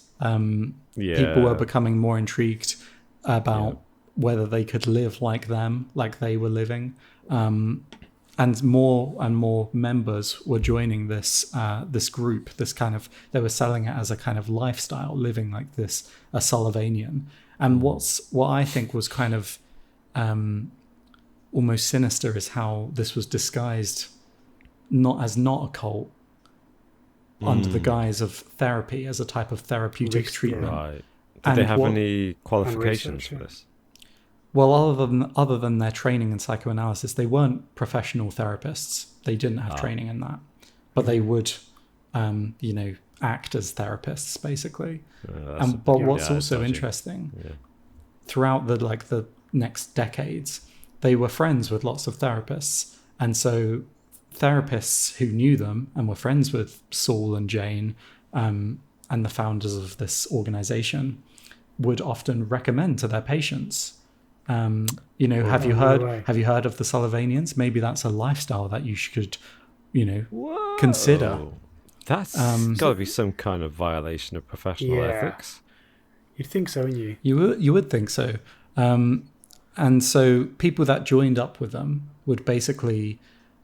people were becoming more intrigued about whether they could live like them, like they were living. And more members were joining this group. This kind of, they were selling it as a kind of lifestyle, living like this, a Sullivanian. And what I think was kind of almost sinister is how this was disguised not a cult, under the guise of therapy, as a type of therapeutic treatment. Right. Did they have any qualifications for this? Well, other than their training in psychoanalysis, they weren't professional therapists. They didn't have training in that, but they would, act as therapists basically. But what's also interesting, throughout the next decades, they were friends with lots of therapists, and so therapists who knew them and were friends with Saul and Jane, and the founders of this organization, would often recommend to their patients. Have you heard of the Sullivanians? Maybe that's a lifestyle that you should, consider. That's got to be some kind of violation of professional ethics. You'd think so, wouldn't you? You would think so. And so people that joined up with them would basically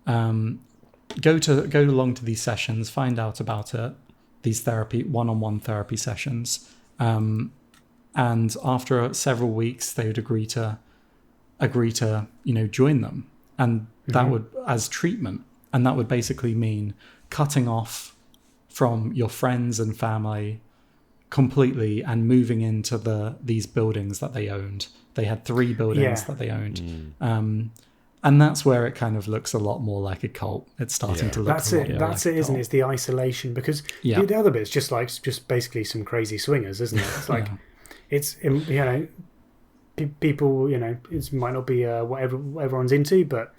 go along to these sessions, find out about it, these one-on-one therapy sessions. And after several weeks, they would agree to join them, and that would as treatment, and that would basically mean cutting off from your friends and family completely and moving into these buildings that they owned. They had 3 buildings that they owned, and that's where it kind of looks a lot more like a cult. It's starting to look. That's it, isn't it? It's the isolation, because the other bit's just basically some crazy swingers, isn't it? It's like. It's people, it might not be what everyone's into, but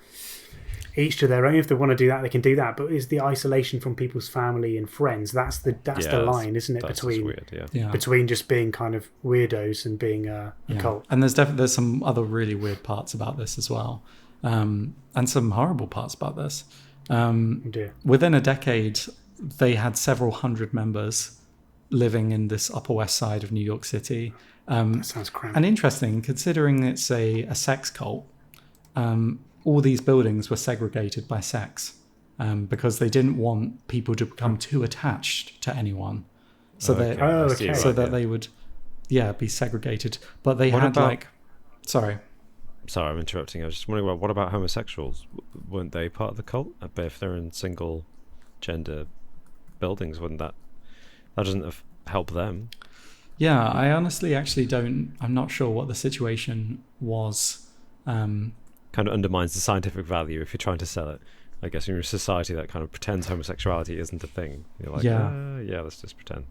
each to their own. If they want to do that, they can do that. But it's the isolation from people's family and friends. That's the line, isn't it? Between just being kind of weirdos and being a cult. And there's some other really weird parts about this as well, and some horrible parts about this. Within a decade, they had several hundred members living in this Upper West Side of New York City. That sounds cramped. And interesting, considering it's a sex cult, all these buildings were segregated by sex, because they didn't want people to become too attached to anyone. So that they would be segregated. But they Sorry, I'm interrupting. I was just wondering, what about homosexuals? Weren't they part of the cult? I bet if they're in single gender buildings, wouldn't that doesn't help them? Yeah, I honestly I'm not sure what the situation was. Kind of undermines the scientific value if you're trying to sell it. I guess in a society that kind of pretends homosexuality isn't a thing. You're like, let's just pretend.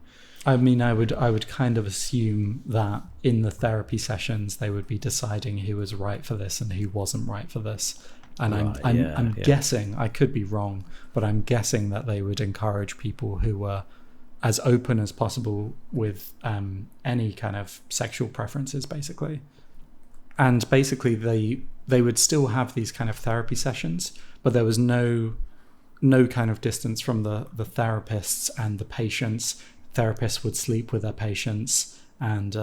I mean, I would kind of assume that in the therapy sessions they would be deciding who was right for this and who wasn't right for this. And I'm guessing, I could be wrong, but I'm guessing that they would encourage people who were as open as possible with any kind of sexual preferences, basically. And basically they would still have these kind of therapy sessions, but there was no kind of distance from the therapists and the patients. Therapists would sleep with their patients and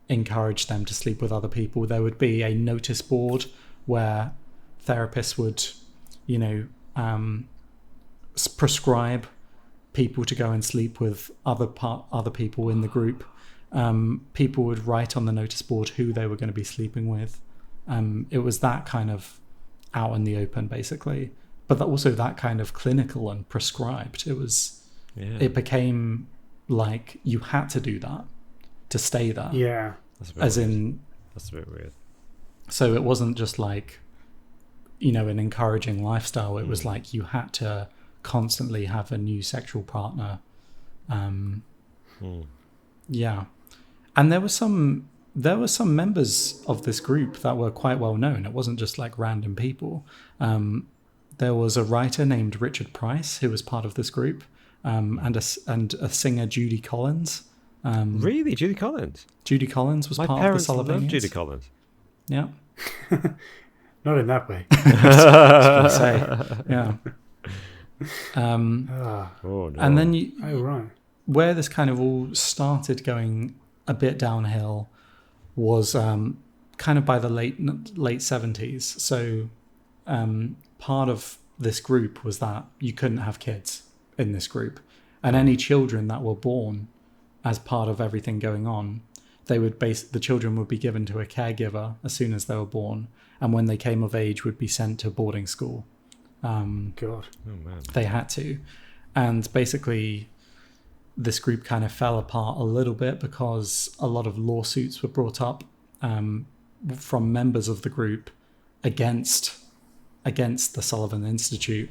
encourage them to sleep with other people. There would be a notice board where therapists would, prescribe people to go and sleep with other people in the group. People would write on the notice board who they were going to be sleeping with. It was that kind of out in the open, basically. But also that kind of clinical and prescribed. It became like you had to do that to stay there. Yeah. That's a bit weird. So it wasn't just like, an encouraging lifestyle. It was like you had to constantly have a new sexual partner. Yeah. And there were some members of this group that were quite well known. It wasn't just like random people. There was a writer named Richard Price who was part of this group, and a singer, Judy Collins. Really, Judy Collins? Judy Collins was My part of the parents loved Sullivanians. Judy Collins. Yeah. Not in that way. I was gonna say, yeah. Oh, no. And then Right. where this kind of all started going a bit downhill was kind of by the late 70s. So part of this group was that you couldn't have kids in this group, and any children that were born as part of everything going on, the children would be given to a caregiver as soon as they were born, and when they came of age would be sent to boarding school. God. Oh, man. They had to. And basically this group kind of fell apart a little bit because a lot of lawsuits were brought up from members of the group against the Sullivan Institute,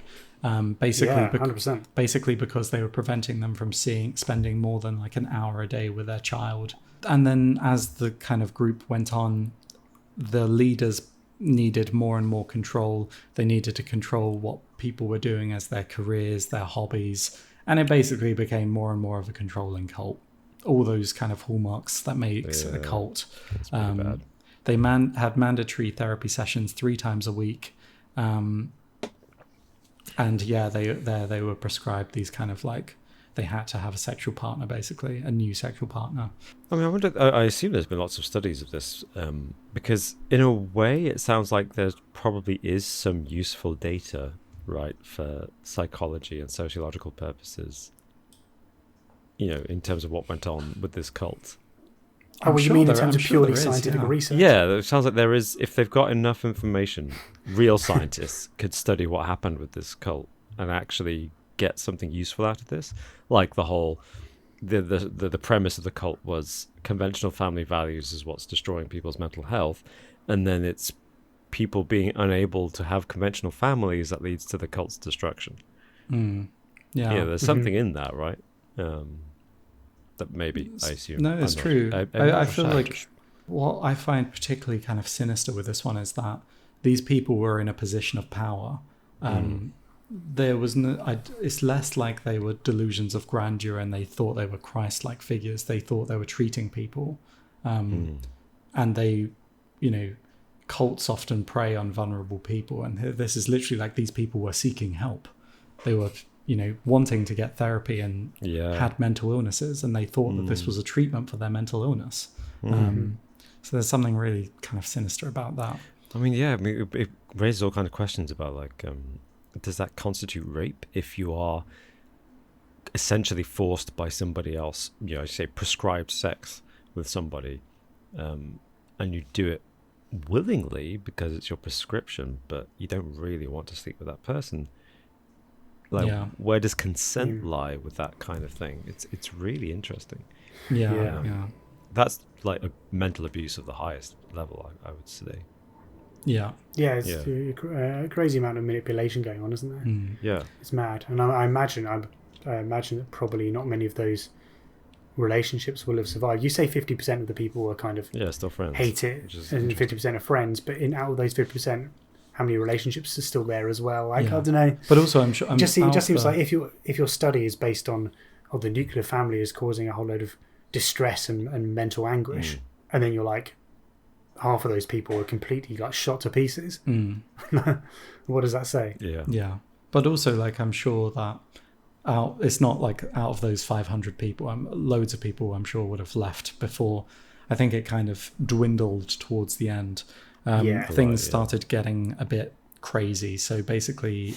basically 100%. basically because they were preventing them from spending more than like an hour a day with their child. And then as the kind of group went on, the leaders needed more and more control. They needed to control what people were doing as their careers, their hobbies, and it basically became more and more of a controlling cult. All those kind of hallmarks that makes a cult. That's pretty bad. They had mandatory therapy sessions 3 times a week. And they were prescribed these kind of like, they had to have a sexual partner, basically, a new sexual partner. I mean, I assume there's been lots of studies of this, because in a way it sounds like there probably is some useful data, right, for psychology and sociological purposes, in terms of what went on with this cult. Oh, well, you mean in terms of purely scientific research? Yeah, it sounds like there is. If they've got enough information, real scientists could study what happened with this cult and actually get something useful out of this. Like the whole, the premise of the cult was conventional family values is what's destroying people's mental health, and then it's people being unable to have conventional families that leads to the cult's destruction. Yeah, there's something in that, right? That maybe, I assume. No, it's true. I feel like what I find particularly kind of sinister with this one is that these people were in a position of power. There was it's less like they were delusions of grandeur and they thought they were Christ-like figures. They thought they were treating people. And they, cults often prey on vulnerable people. And this is literally like these people were seeking help. They were wanting to get therapy and had mental illnesses, and they thought that this was a treatment for their mental illness. So there's something really kind of sinister about that. I mean, it raises all kinds of questions about like, does that constitute rape if you are essentially forced by somebody else, say prescribed sex with somebody, and you do it willingly because it's your prescription, but you don't really want to sleep with that person? Like, where does consent lie with that kind of thing? It's really interesting. Yeah. That's like a mental abuse of the highest level, I would say. Yeah. Yeah, it's a crazy amount of manipulation going on, isn't there? Yeah. It's mad. And I imagine that probably not many of those relationships will have survived. You say 50% of the people are kind of still friends, hate it, and 50% are friends, but out of those 50%, how many relationships are still there as well? I don't know. But also, I'm sure. It just seems like if your study is based on the nuclear family is causing a whole load of distress and mental anguish, and then you're like, half of those people are completely like shot to pieces. What does that say? Yeah. But also, like, I'm sure that it's not like out of those 500 people, loads of people I'm sure would have left before. I think it kind of dwindled towards the end. Things started getting a bit crazy. So basically,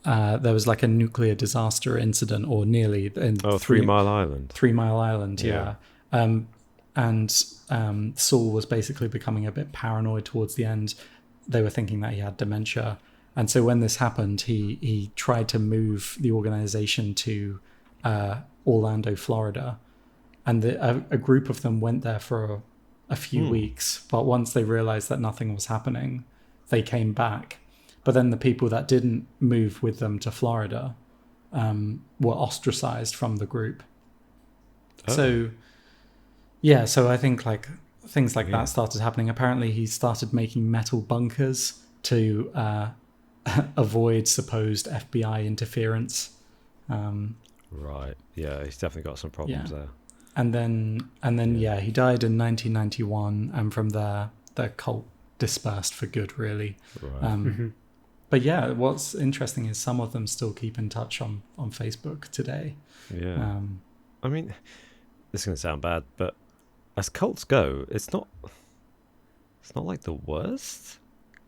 there was like a nuclear disaster incident, or nearly, in 3 Mile Island. 3 Mile Island, yeah. And Saul was basically becoming a bit paranoid towards the end. they were thinking that he had dementia. And so when this happened, he tried to move the organization to Orlando, Florida. And a group of them went there for a few weeks. But once they realized that nothing was happening, they came back. But then the people that didn't move with them to Florida were ostracized from the group. Oh. So I think like things like that started happening. Apparently he started making metal bunkers to avoid supposed FBI interference. Right. Yeah, he's definitely got some problems there. And then he died in 1991, and from there the cult dispersed for good, really. Right. But yeah, what's interesting is some of them still keep in touch on Facebook today. Yeah. I mean, this is going to sound bad, but as cults go, it's not like the worst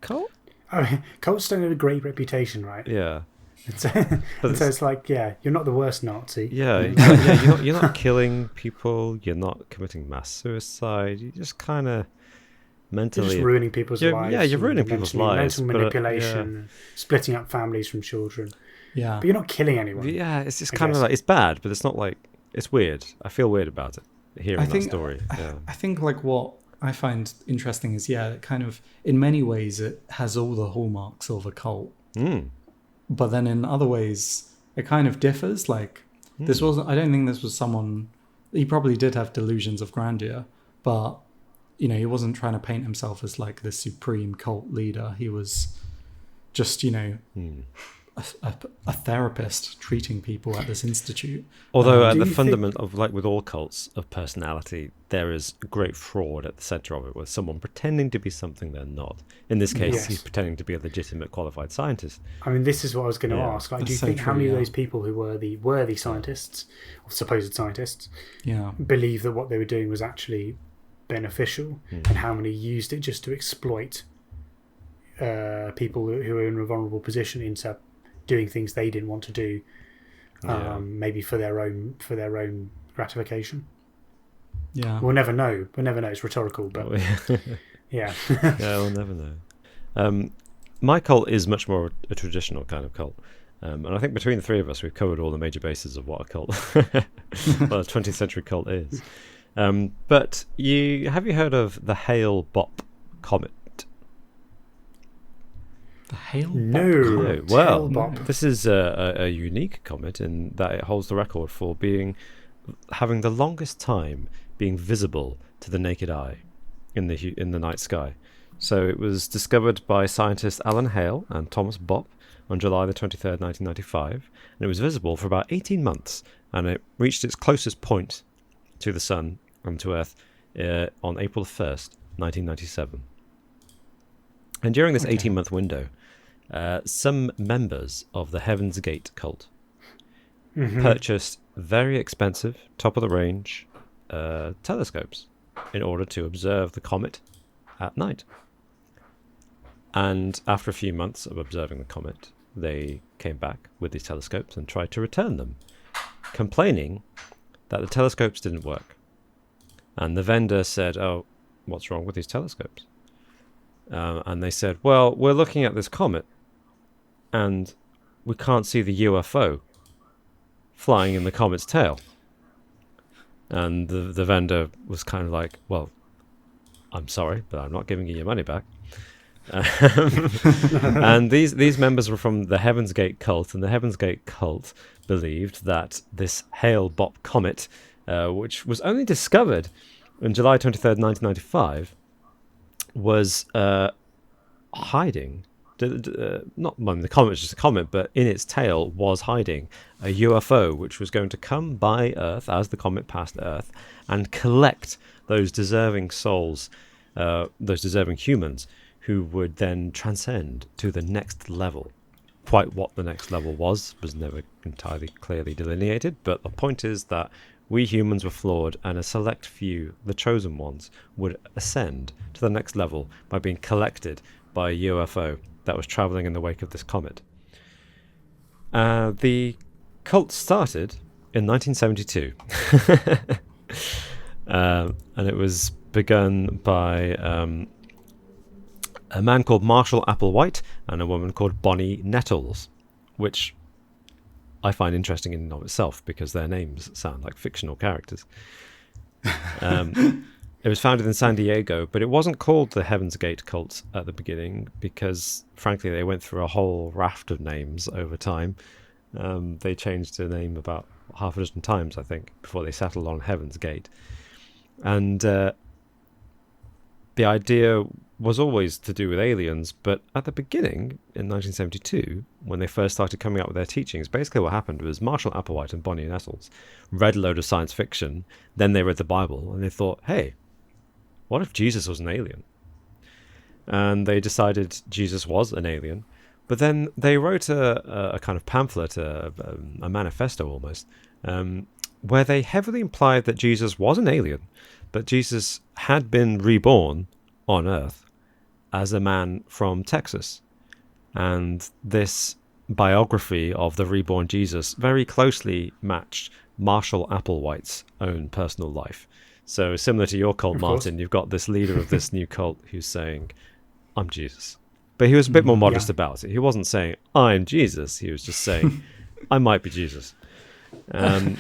cult. I mean, cults don't have a great reputation, right? Yeah. So it's like, you're not the worst Nazi. Yeah, you're not killing people. You're not committing mass suicide. You just kind of mentally... You're just ruining people's lives. Yeah, you're ruining people's lives. Mental manipulation, splitting up families from children. Yeah. But you're not killing anyone. Yeah, it's just kind of like... It's bad, but it's not like... It's weird. I feel weird about it, hearing that story. I think like what I find interesting is, it kind of... In many ways, it has all the hallmarks of a cult. But then in other ways, it kind of differs. Like, this wasn't... I don't think this was someone... He probably did have delusions of grandeur, but... he wasn't trying to paint himself as like the supreme cult leader. He was just, a therapist treating people at this institute. Although at the fundament of, like with all cults of personality, there is great fraud at the center of it, with someone pretending to be something they're not. In this case, he's pretending to be a legitimate qualified scientist. I mean, this is what I was going to ask. Like, do you think how many of those people who were the worthy scientists, or supposed scientists, believe that what they were doing was actually beneficial, and how many used it just to exploit people who are in a vulnerable position into doing things they didn't want to do, maybe for their own gratification. We'll never know. It's rhetorical, but yeah, we'll never know. My cult is much more a traditional kind of cult, and I think between the three of us, we've covered all the major bases of what a cult, well, a 20th century cult is. But have you heard of the Hale-Bopp comet? The Hale-Bopp? No. Well, this is a unique comet in that it holds the record for having the longest time being visible to the naked eye in the night sky. So it was discovered by scientists Alan Hale and Thomas Bopp on July the 23rd, 1995, and it was visible for about 18 months, and it reached its closest point to the sun and to Earth on April 1st, 1997. And during this 18-month window, some members of the Heaven's Gate cult purchased very expensive, top-of-the-range telescopes in order to observe the comet at night. And after a few months of observing the comet, they came back with these telescopes and tried to return them, complaining that the telescopes didn't work. And the vendor said, "Oh, what's wrong with these telescopes?" And they said, "Well, we're looking at this comet, and we can't see the UFO flying in the comet's tail." And the vendor was kind of like, "Well, I'm sorry, but I'm not giving you your money back." And these members were from the Heaven's Gate cult, and the Heaven's Gate cult believed that this Hale-Bopp comet, which was only discovered on July 23rd, 1995, was hiding. The comet was just a comet, but in its tail was hiding a UFO, which was going to come by Earth as the comet passed Earth and collect those deserving souls, those deserving humans, who would then transcend to the next level. Quite what the next level was never entirely clearly delineated, but the point is that we humans were flawed, and a select few, the chosen ones, would ascend to the next level by being collected by a UFO that was travelling in the wake of this comet. The cult started in 1972, and it was begun by a man called Marshall Applewhite and a woman called Bonnie Nettles, which I find interesting in and of itself because their names sound like fictional characters. It was founded in San Diego, but it wasn't called the Heaven's Gate cult at the beginning because, frankly, they went through a whole raft of names over time. They changed the name about half a dozen times, I think, before they settled on Heaven's Gate. And the idea was always to do with aliens, but at the beginning, in 1972, when they first started coming out with their teachings, basically what happened was Marshall Applewhite and Bonnie Nettles read a load of science fiction, then they read the Bible, and they thought, hey, what if Jesus was an alien? And they decided Jesus was an alien, but then they wrote a kind of pamphlet, a manifesto almost, where they heavily implied that Jesus was an alien, but Jesus had been reborn on Earth as a man from Texas. And this biography of the reborn Jesus very closely matched Marshall Applewhite's own personal life. So similar to your cult, Martin, you've got this leader of this new cult who's saying, I'm Jesus. But he was a bit more modest about it. He wasn't saying, I'm Jesus. He was just saying, I might be Jesus. I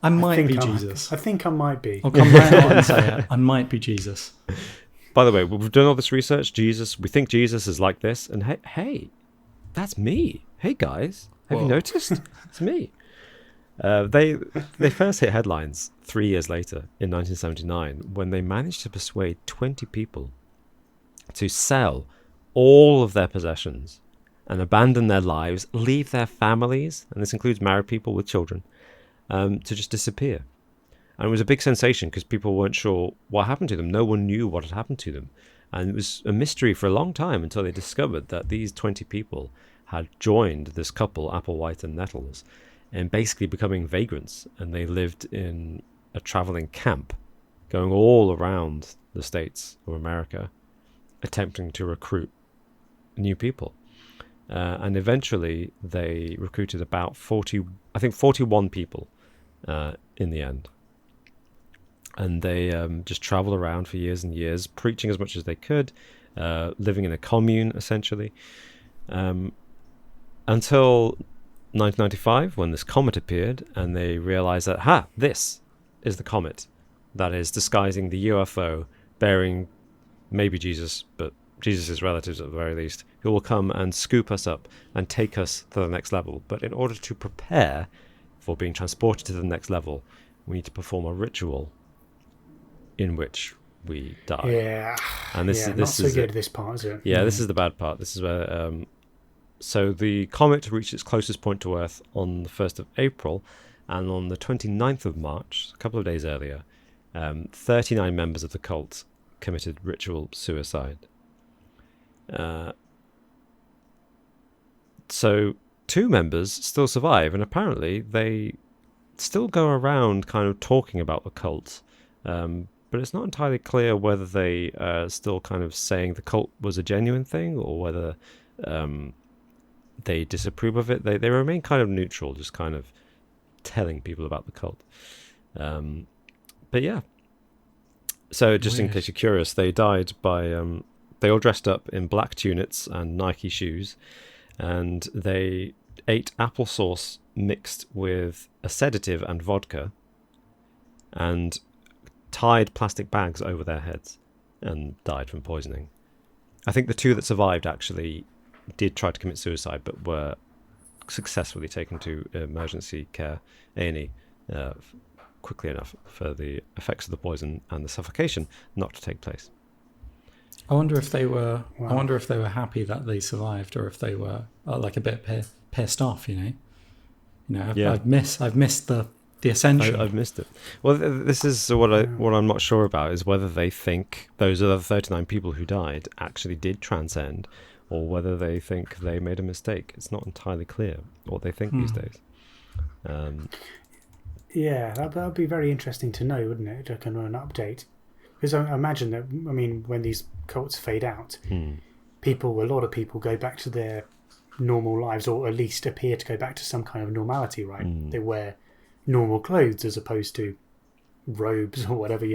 might be Jesus. I think I might be. I'll come right out and say it. I might be Jesus. By the way, we've done all this research. We think Jesus is like this. And hey, that's me. Hey, guys, have you noticed? It's me. They first hit headlines 3 years later in 1979 when they managed to persuade 20 people to sell all of their possessions and abandon their lives, leave their families, and this includes married people with children, to just disappear. And it was a big sensation because people weren't sure what happened to them. No one knew what had happened to them. And it was a mystery for a long time until they discovered that these 20 people had joined this couple, Applewhite and Nettles, in basically becoming vagrants. And they lived in a traveling camp going all around the States of America, attempting to recruit new people. And eventually they recruited about 41 people in the end. And they just traveled around for years and years, preaching as much as they could, living in a commune, essentially, until 1995, when this comet appeared, and they realized that, this is the comet that is disguising the UFO bearing maybe Jesus, but Jesus' relatives at the very least, who will come and scoop us up and take us to the next level. But in order to prepare for being transported to the next level, we need to perform a ritual in which we die. Yeah. And this not so is good, this part, is it? Yeah, this is the bad part. This is where so the comet reached its closest point to Earth on the 1st of April, and on the 29th of March, a couple of days earlier, 39 members of the cult committed ritual suicide. So 2 members still survive, and apparently they still go around kind of talking about the cult, but it's not entirely clear whether they are still kind of saying the cult was a genuine thing or whether they disapprove of it. They remain kind of neutral, just kind of telling people about the cult. But yeah. So just in case you're curious, they died by... they all dressed up in black tunics and Nike shoes, and they ate applesauce mixed with a sedative and vodka, and tied plastic bags over their heads and died from poisoning. I think the 2 that survived actually did try to commit suicide, but were successfully taken to emergency care, A&E, quickly enough for the effects of the poison and the suffocation not to take place. I wonder if they were. Wow. I wonder if they were happy that they survived, or if they were like a bit pissed off. I've missed the ascension. I've missed it. Well, this is what I'm not sure about is whether they think those other 39 people who died actually did transcend, or whether they think they made a mistake. It's not entirely clear what they think these days. Yeah, that'd be very interesting to know, wouldn't it? Like an update. Because I imagine that, when these cults fade out, a lot of people go back to their normal lives, or at least appear to go back to some kind of normality, right? They wear normal clothes as opposed to robes or whatever,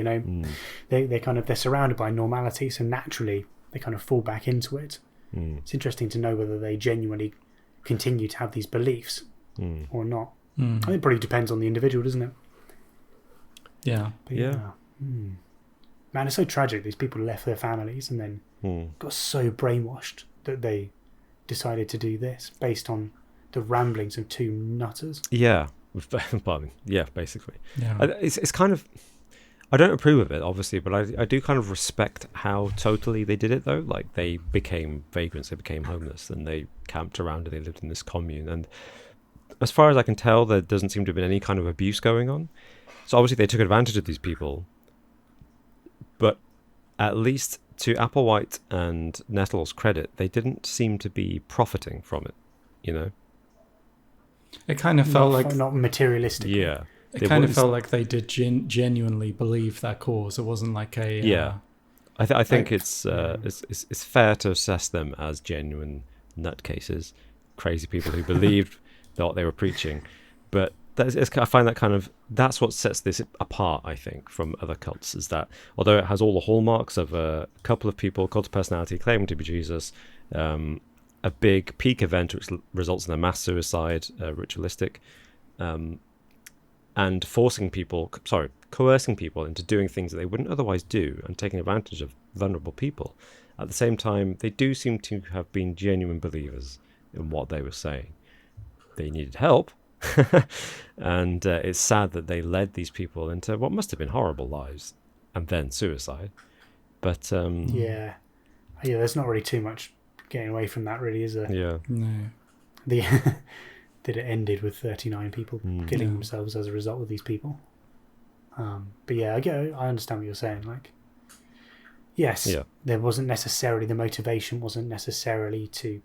They're surrounded by normality, so naturally they kind of fall back into it. It's interesting to know whether they genuinely continue to have these beliefs or not. I think it probably depends on the individual, doesn't it? Yeah. But man, it's so tragic. These people left their families and then got so brainwashed that they decided to do this based on the ramblings of two nutters. Yeah. Pardon. Yeah, basically. Yeah. It's kind of... I don't approve of it, obviously, but I do kind of respect how totally they did it, though. Like, they became vagrants, they became homeless, and they camped around and they lived in this commune. And as far as I can tell, there doesn't seem to have been any kind of abuse going on. So obviously they took advantage of these people. But at least to Applewhite and Nettle's credit, they didn't seem to be profiting from it, you know? It kind of felt like... Not materialistic. Yeah. It kind of felt like they did genuinely believe their cause. It wasn't like a... Yeah. I think it's fair to assess them as genuine nutcases, crazy people who believed what they were preaching. But I find that kind of... That's what sets this apart, I think, from other cults, is that although it has all the hallmarks of a couple of people, cult of personality, claiming to be Jesus, a big peak event which results in a mass suicide, ritualistic... and coercing people into doing things that they wouldn't otherwise do and taking advantage of vulnerable people. At the same time, they do seem to have been genuine believers in what they were saying. They needed help, and it's sad that they led these people into what must have been horrible lives, and then suicide. But yeah, there's not really too much getting away from that, really, is there? Yeah. No. That it ended with 39 people killing themselves as a result of these people. But yeah, I understand what you're saying. Like, yes, there wasn't necessarily, the motivation wasn't necessarily to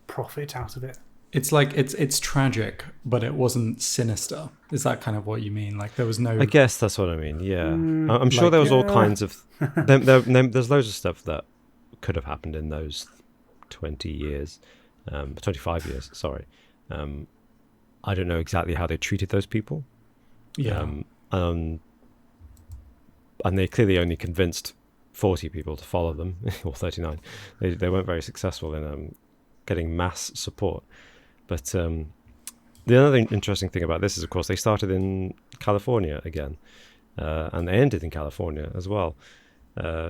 profit out of it. It's like it's tragic, but it wasn't sinister. Is that kind of what you mean? Like, there was no... I guess that's what I mean. Yeah, I'm sure there was all kinds of... there's loads of stuff that could have happened in those 20 years, 25 years. Sorry. I don't know exactly how they treated those people. Yeah. And they clearly only convinced 40 people to follow them, or 39. They weren't very successful in getting mass support. But the other interesting thing about this is, of course, they started in California again, and they ended in California as well,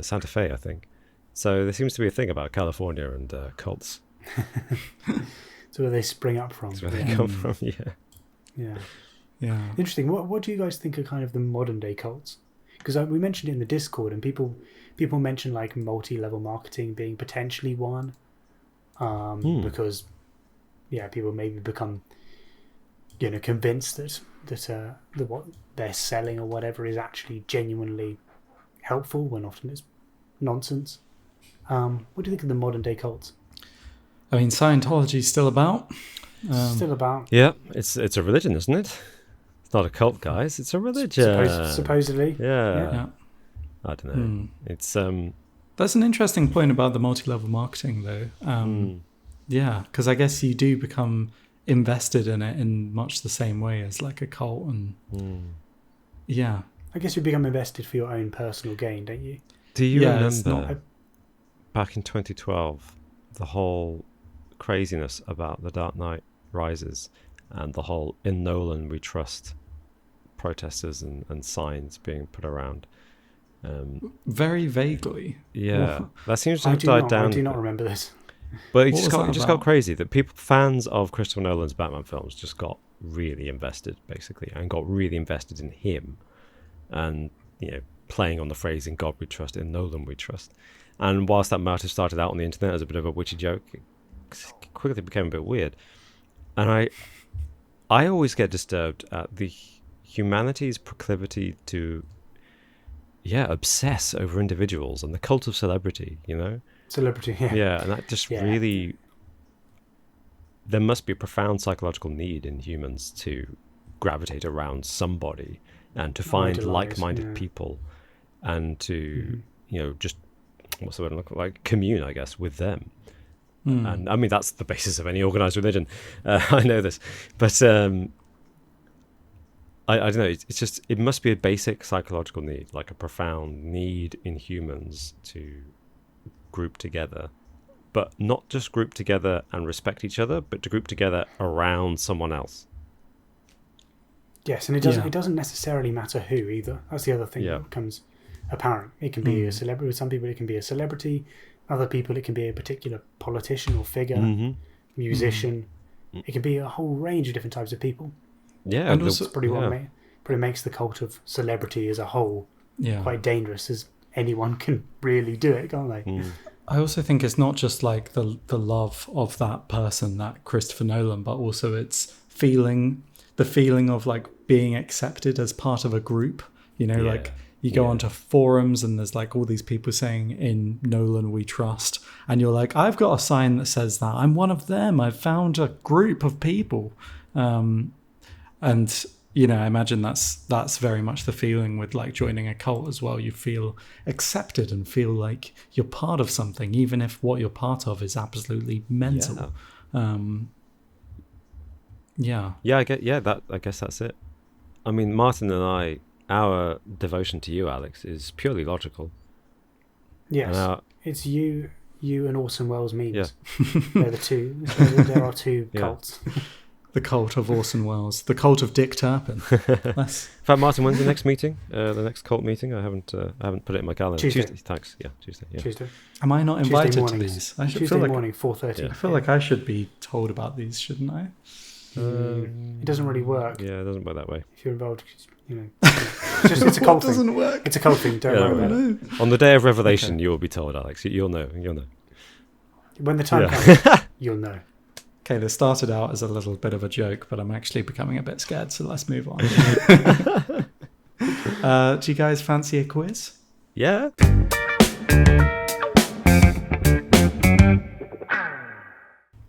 Santa Fe, I think. So there seems to be a thing about California and cults. So where they spring up from. That's where they come from, Yeah. Yeah. Interesting. What do you guys think are kind of the modern day cults? Because we mentioned it in the Discord, and people mention like multi-level marketing being potentially one, because people maybe become convinced that what they're selling or whatever is actually genuinely helpful, when often it's nonsense. What do you think of the modern day cults? I mean, Scientology's still about. Still about. Yeah, it's a religion, isn't it? It's not a cult, guys. It's a religion. Supposedly. Yeah. I don't know. It's That's an interesting point about the multi-level marketing, though. Yeah, because I guess you do become invested in it in much the same way as like a cult, and yeah. I guess you become invested for your own personal gain, don't you? Do you remember back in 2012 the whole craziness about the Dark Knight Rises and the whole "In Nolan We Trust" protesters and signs being put around? Very vaguely. Yeah, that seems to have died down. I do not remember this. But it just got crazy that fans of Christopher Nolan's Batman films just got really invested, basically, and got really invested in him, and playing on the phrase "In God We Trust," "In Nolan We Trust." And whilst that might have started out on the internet as a bit of a witchy joke, it quickly became a bit weird. And I always get disturbed at the humanity's proclivity to obsess over individuals and the cult of celebrity, Celebrity, yeah. Yeah, and that just really... There must be a profound psychological need in humans to gravitate around somebody and to find like-minded people and to, just... What's the word? Like commune, I guess, with them. And I mean, that's the basis of any organized religion. I know this, but I don't know. It's just, it must be a basic psychological need, like a profound need in humans to group together, but not just group together and respect each other, but to group together around someone else. Yes, and it doesn't necessarily matter who either. That's the other thing that becomes apparent. It can be a celebrity. With some people, it can be a celebrity. Other people, it can be a particular politician or figure, musician. It can be a whole range of different types of people. Yeah, and also pretty makes the cult of celebrity as a whole quite dangerous, as anyone can really do it, can't they? I also think it's not just like the love of that person, that Christopher Nolan, but also it's the feeling of like being accepted as part of a group. You know, like you go onto forums and there's like all these people saying, "In Nolan we trust," and you're like, "I've got a sign that says that. I'm one of them. I've found a group of people," and you know, I imagine that's very much the feeling with like joining a cult as well. You feel accepted and feel like you're part of something, even if what you're part of is absolutely mental. I guess that's it. I mean, Martin and I, our devotion to you, Alex, is purely logical. Yes, it's you and Orson Welles memes. They're the two. There are two cults. The cult of Orson Welles, the cult of Dick Turpin. In fact, Martin, when's the next meeting? The next cult meeting? I haven't put it in my calendar. Tuesday. Thanks. Yeah, Tuesday. Yeah. Tuesday. Am I not invited to these? I should Tuesday morning, 4:30. I feel like I should be told about these, shouldn't I? It doesn't really work. Yeah, it doesn't work that way. If you're involved, you know, it's a cult thing. Doesn't work. It's a cult thing. Don't worry about it. On the day of revelation, you will be told, Alex. You'll know. When the time comes, you'll know. Okay, this started out as a little bit of a joke, but I'm actually becoming a bit scared, so let's move on. Do you guys fancy a quiz? Yeah.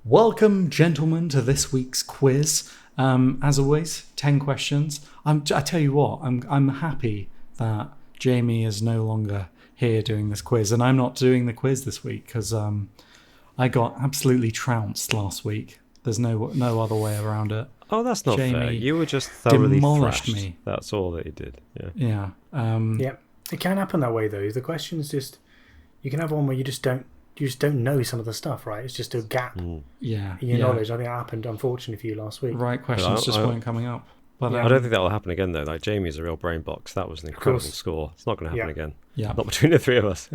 Welcome, gentlemen, to this week's quiz. As always, 10 questions. I tell you what, I'm happy that Jamie is no longer here doing this quiz, and I'm not doing the quiz this week because I got absolutely trounced last week. There's no other way around it. Oh, that's not Jamie fair. You were just thoroughly demolished thrashed. me. That's all that he did. Yeah. It can happen that way though. The question's just, you can have one where you just don't know some of the stuff, right? It's just a gap in your knowledge. I think that happened, unfortunately, for you last week. Right questions just weren't coming up. But I don't think that will happen again, though. Like, Jamie's a real brain box. That was an incredible score. It's not going to happen again. Yeah. Not between the three of us.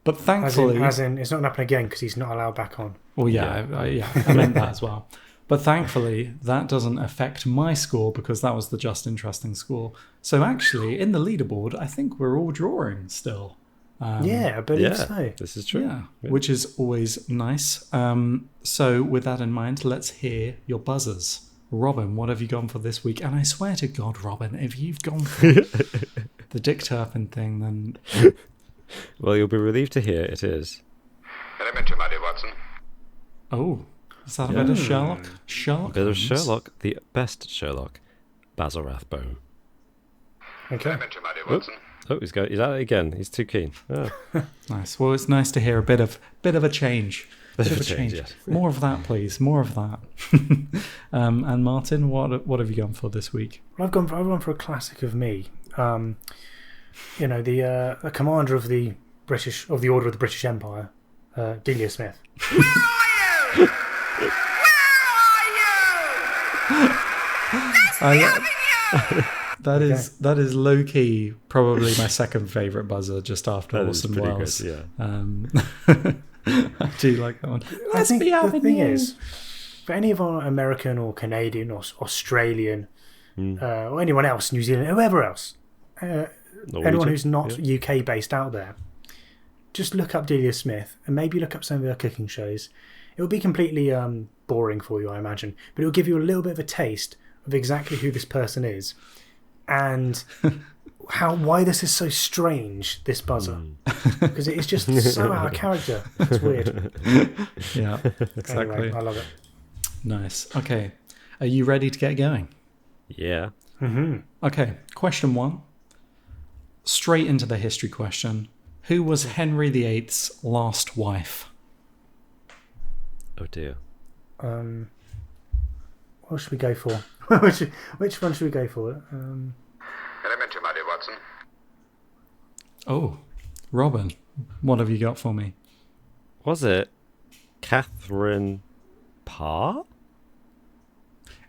But thankfully... As in, it's not going to happen again because he's not allowed back on. Well, I meant that as well. But thankfully, that doesn't affect my score because that was the just interesting score. So actually, in the leaderboard, I think we're all drawing still. I believe so. This is true. Yeah, which is always nice. So with that in mind, let's hear your buzzers. Robin, what have you gone for this week? And I swear to God, Robin, if you've gone for the Dick Turpin thing, then... Well, you'll be relieved to hear it is. Elementary, my dear Watson. Oh, is that a bit of Sherlock? Sherlock? A bit of Sherlock, the best Sherlock, Basil Rathbone. Okay. Elementary, my dear Watson. He's at it again. He's too keen. Oh. Nice. Well, it's nice to hear a bit of a change. Bit of a change, yes. More of that, please. More of that. And Martin, what have you gone for this week? Well, I've gone for a classic of me. The commander of the Order of the British Empire, Delia Smith. Where are you? That is low key probably my second favourite buzzer, just after Orson Welles. Good, yeah. I do like that one. I think the thing is, for any of our American or Canadian or Australian or anyone else, New Zealand, whoever else, anyone who's not UK based out there, just look up Delia Smith and maybe look up some of her cooking shows. It will be completely boring for you, I imagine, but it will give you a little bit of a taste of exactly who this person is and why this is so strange, this buzzer, because it is just so out of character. It's weird. Yeah, exactly. Anyway, I love it. Nice. Okay, are you ready to get going? Yeah. Okay, question 1. Straight into the history question. Who was Henry VIII's last wife? Oh dear. What should we go for? Which one should we go for? Elementary, my dear Watson. Oh, Robin, what have you got for me? Was it Catherine Parr?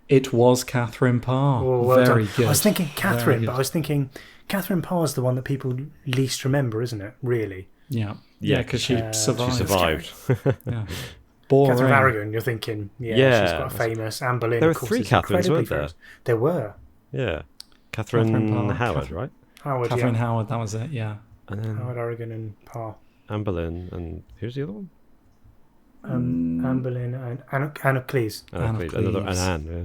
It was Catherine Parr. Oh, well Very done. good. I was thinking Very Catherine, good. but I was thinking Catherine Parr's the one that people least remember, isn't it? Really? Yeah, Yeah, because she survived. She survived. Yeah. Boring. Catherine Aragon, you're thinking, she's Yeah. quite famous. Anne Boleyn, There of were course, 3 is Catherines, incredibly weren't there? famous. There were. Yeah. Catherine Catherine Parr, Howard, right? Howard, Catherine yeah. Howard, that was it, yeah. And then Howard, Aragon, and Parr. Anne Boleyn, and who's the other one? Anne Boleyn and Anne of Cleves. Anne of Cleves. Another Cleves. Anne, yeah.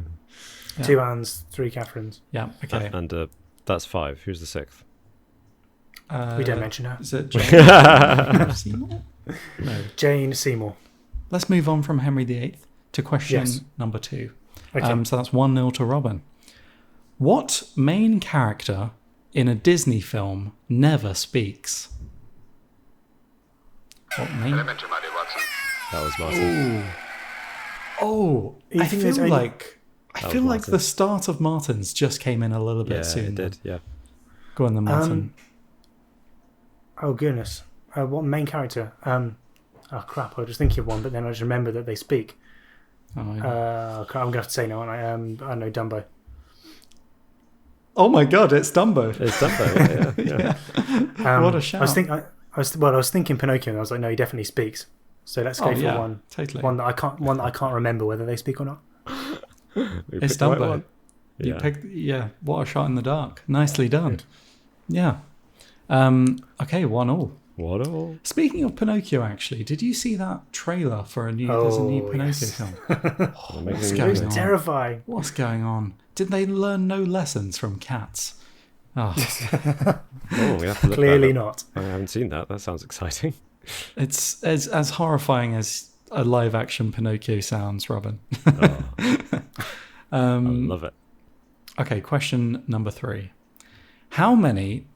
Yeah. 2 Annes, 3 Catherines. Yeah, okay. And that's 5. Who's the 6th? We don't mention her. Is it Jane Seymour? No. Jane Seymour. Let's move on from Henry VIII to question Yes. number 2. Okay. So that's 1-0 to Robin. What main character in a Disney film never speaks? What main? Elementary, my dear Watson. That was Martin. Oh, You I think there's feel only- like That was Martin. the start of Martin's just came in a little bit Yeah, soon. it did. Yeah. Go on then, Martin. Oh, goodness. What main character? Oh, crap. I was just thinking of one, but then I just remember that they speak. Oh, yeah. I'm going to have to say no, aren't I? I know Dumbo. Oh my God, it's Dumbo. It's Dumbo. Yeah. What a shout. I was thinking Pinocchio, and I was like, no, he definitely speaks. So let's go for one. Totally. One that I can't remember whether they speak or not. We It's picked the right Dumbo. one. You Yeah. picked, what a shot in the dark. Nicely done. Good. Yeah. Okay, 1-1. What all? Speaking of Pinocchio, actually, did you see that trailer for there's a new Oh, Pinocchio yes. film? Amazing What's It going was on? terrifying. What's going on? Did they learn no lessons from cats? Oh, Oh, we have to look Clearly that up. not. I haven't seen that. That sounds exciting. it's as horrifying as a live action Pinocchio sounds, Robin. Oh, I love it. Okay, question number 3. How many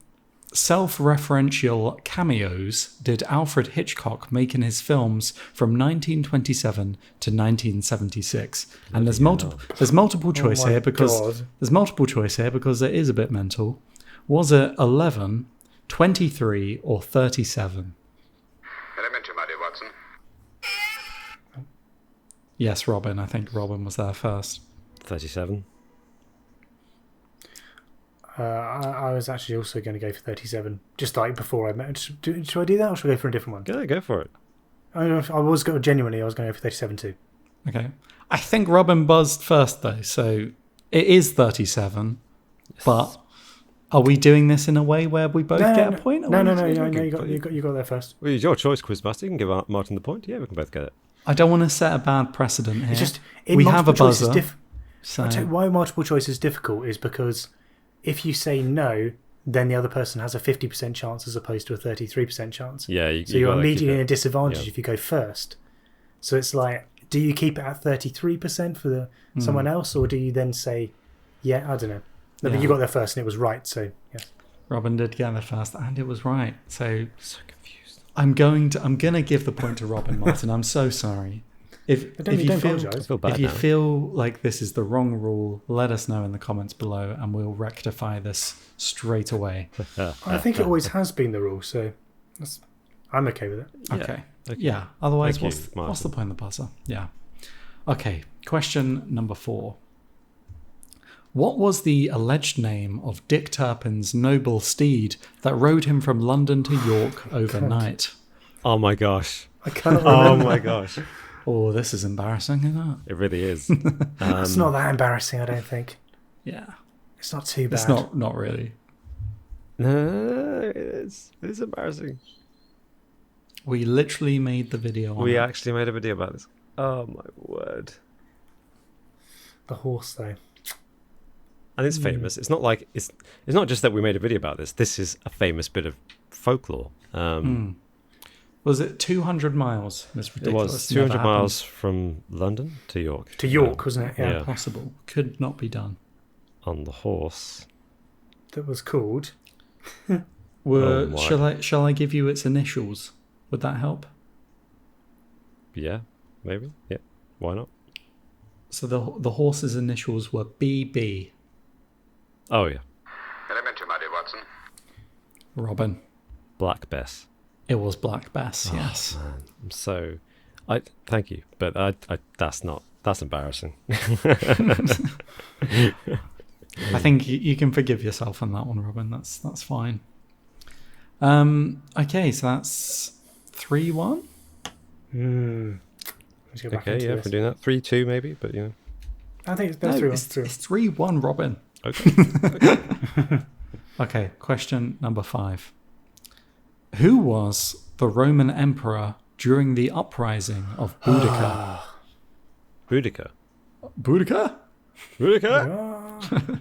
self-referential cameos did Alfred Hitchcock make in his films from 1927 to 1976? And there's multiple choice my here because God. there's multiple choice here because it is a bit mental. Was it 11, 23, or 37? Elementary, my dear Watson. Yes, Robin. I think Robin was there first. 37. I was actually also going to go for 37, just like before I met. Should I do that, or should I go for a different one? Go for it. I was going genuinely. I was going to go for 37 too. Okay. I think Robin buzzed first though, so it is 37. But are we doing this in a way where we both get a point? Or No, we- you got there first. Well, it's your choice, Quizmaster. You can give Martin the point. Yeah, we can both get it. I don't want to set a bad precedent here. It's just in we have a multiple choice is buzzer. So I'll tell you why multiple choice is difficult is because if you say no, then the other person has a 50% chance as opposed to a 33% chance. Yeah, So you're gotta keep immediately in a it. disadvantage Yeah. if you go first. So it's like, do you keep it at 33% for someone else, or do you then say, yeah, I don't know. No, Yeah. but you got there first and it was right, so yeah. Robin did get there first, and it was right. So So confused. I'm gonna give the point to Robin, Martin. I'm so sorry. If Don't you feel apologise. I feel bad if you now. feel like this is the wrong rule, let us know in the comments below, and we'll rectify this straight away. I think it always has been the rule, so I'm okay with it. Yeah. Okay. Okay. Yeah. Otherwise, Thank you, what's Martin. the point of the buzzer? Yeah. Okay. Question number 4. What was the alleged name of Dick Turpin's noble steed that rode him from London to York overnight? Oh my gosh. I cannot Oh remember. my gosh. Oh, this is embarrassing, isn't it? It really is. It's not that embarrassing, I don't think. Yeah. It's not too bad. It's not really. No, it's embarrassing. We literally made the video on We it. actually made a video about this. Oh my word. The horse, though. And it's famous. It's not like it's not just that we made a video about this. This is a famous bit of folklore. Was it 200 miles? It's It ridiculous. was Never 200 happened. miles from London to York. To York, wasn't it? Yeah. Yeah. Impossible. Could not be done. On the horse. That was called. Were, Oh my. shall I give you its initials? Would that help? Yeah, maybe. Yeah, why not? So the horse's initials were BB. Oh yeah, Elementary, my dear Watson. Robin. Black Bess. It was Black Bess, yes. Man, I'm so. Thank you, but that's embarrassing. I think you can forgive yourself on that one, Robin. That's fine. Okay, so that's 3-1. Let's go back Okay, into yeah, this. we're doing that 3-2 maybe, but you know. I think it's No, 3-1. it's 3-1, Robin. Okay. Okay, question number 5. Who was the Roman emperor during the uprising of Boudica? Boudica. Boudica? Boudica.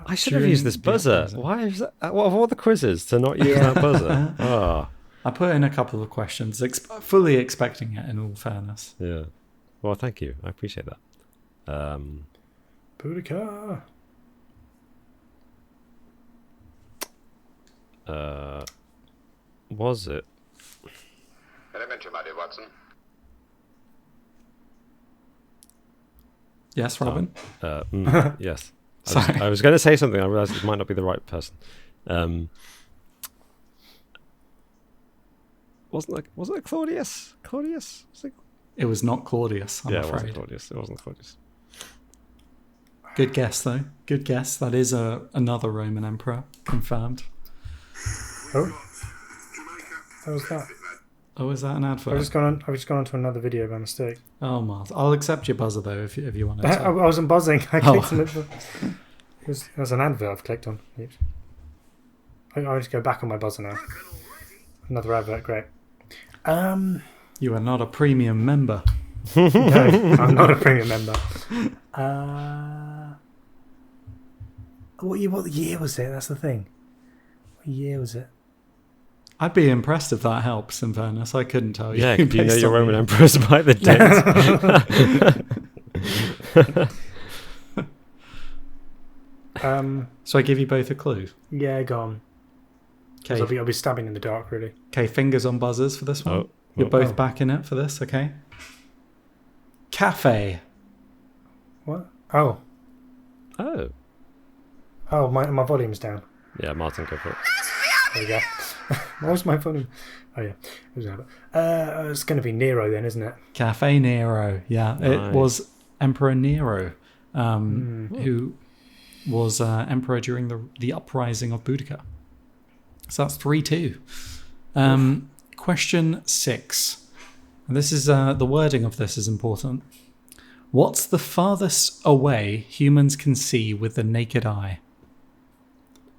I should have During used this the buzzer. uprising. Why is that? What of all the quizzes to not use that buzzer? Oh, I put in a couple of questions, fully expecting it, in all fairness. yeah. Well, thank you. I appreciate that. Boudica. Was it? Elementary, my dear Watson. Yes, Robin? Yes. Sorry. I was going to say something. I realised it might not be the right person. Was it Claudius? Claudius? It was not Claudius, I'm It afraid. wasn't Claudius. It wasn't Claudius. Good guess, though. Good guess. That is another Roman emperor, confirmed. Oh, how was that? Oh, is that an advert? I've just gone on to another video by mistake. Oh, Mars. I'll accept your buzzer, though, if you wanted I to. wasn't buzzing. I Oh. clicked on it. It was an advert I've clicked on. Oops. I'll just go back on my buzzer now. Another advert, great. You are not a premium member. No, I'm not a premium member. What year was it? That's the thing. What year was it? I'd be impressed if that helps, in fairness. I couldn't tell you. Yeah, do you know based your on Roman the- emperors by the date? So I give you both a clue. Yeah, go on. 'Cause Okay, I'll be stabbing in the dark, really. fingers on buzzers for this one. Oh, You're both Oh. backing it for this, okay? Cafe. What? Oh, my volume's down. yeah, Martin, go for it. There we go. What was my volume? Oh yeah, it was an advert. It's going to be Nero then, isn't it? Cafe Nero. Yeah, Nice. it was Emperor Nero, who was emperor during the uprising of Boudica. So that's 3-2. Question 6. And this is the wording of this is important. What's the farthest away humans can see with the naked eye?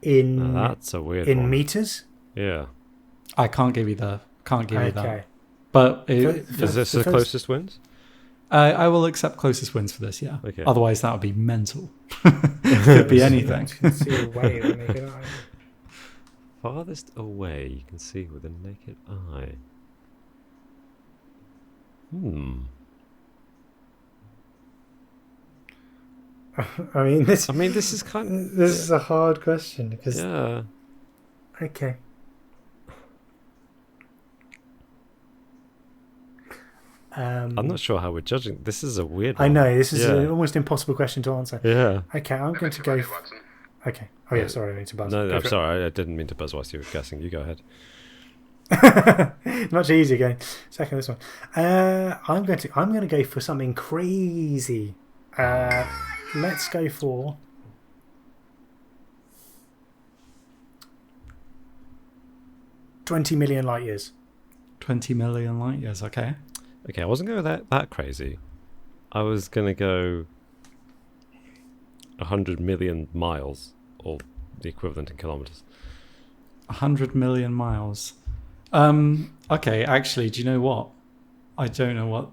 In That's a weird one. meters. Yeah. I can't give you that. Okay. But Is this the closest wins? I will accept closest wins for this. Yeah. Okay. Otherwise, that would be mental. Could be anything. You can see away with the naked eye. Farthest away you can see with a naked eye. I mean, this This is kind of... this is a hard question because Yeah. okay. I'm not sure how we're judging. This is a weird one. I know this is Yeah. an almost impossible question to answer. Yeah. Okay, I'm going to Elementary, go. my dear Watson. Okay. Oh yeah, sorry, I need to buzz. No, Go I'm for it. sorry. I didn't mean to buzz whilst you were guessing. You go ahead. Much easier going second this one. I'm going to go for something crazy. Let's go for 20 million light years. 20 million light years. Okay. Okay, I wasn't going that crazy. I was going to go 100 million miles, or the equivalent in kilometers. 100 million miles. Okay, actually, do you know what? I don't know what.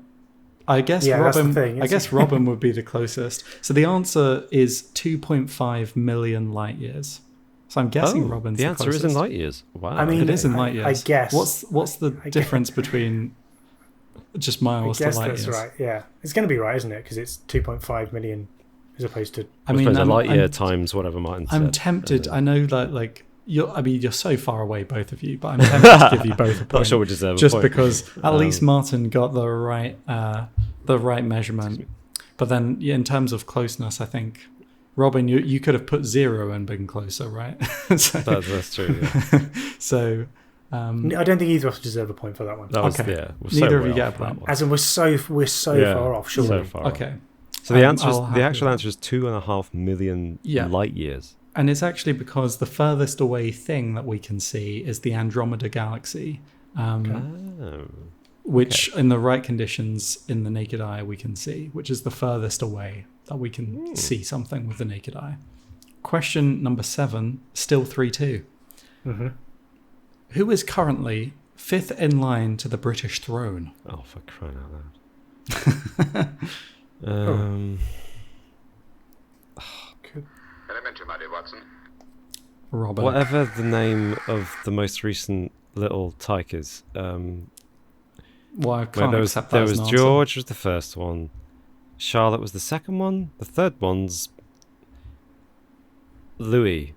I guess Yeah, that's the Robin. thing. I guess Robin would be the closest. So the answer is 2.5 million light years. So I'm guessing Robin's the answer closest. is in light years. Wow. I mean, It is in light I years. guess. What's the I guess- difference between just I miles to guess light that's years? right. Yeah, it's going to be right, isn't it? Because it's 2.5 million as opposed to. I mean, suppose a I'm, light year I'm, times whatever Martin I'm said. tempted. I know that like you're so far away, both of you, but I'm tempted to give you both a point. Not sure we deserve just a point. because at least Martin got the right measurement. But then in terms of closeness, I think Robin, you could have put 0 and been closer, right? So, That's true. Yeah. so I don't think either of us deserve a point for that one. That was, Okay. yeah, we're Neither so of you way get off a that point. one. As in, we're so far off. Surely. So far off. Okay. So the answer is, I'll have the to- actual answer is 2.5 million Yeah. light years. And it's actually because the furthest away thing that we can see is the Andromeda Galaxy, Oh. which in the right conditions in the naked eye we can see, which is the furthest away that we can see something with the naked eye. Question number 7, still 3-2. Mm-hmm. Who is currently 5th in line to the British throne? Oh, for crying out loud. Elementary, my dear Watson. Robert. Whatever the name of the most recent little tyke is. Well, I can't There was accept that as an answer. George was the first one. Charlotte was the second one. The third one's Louis.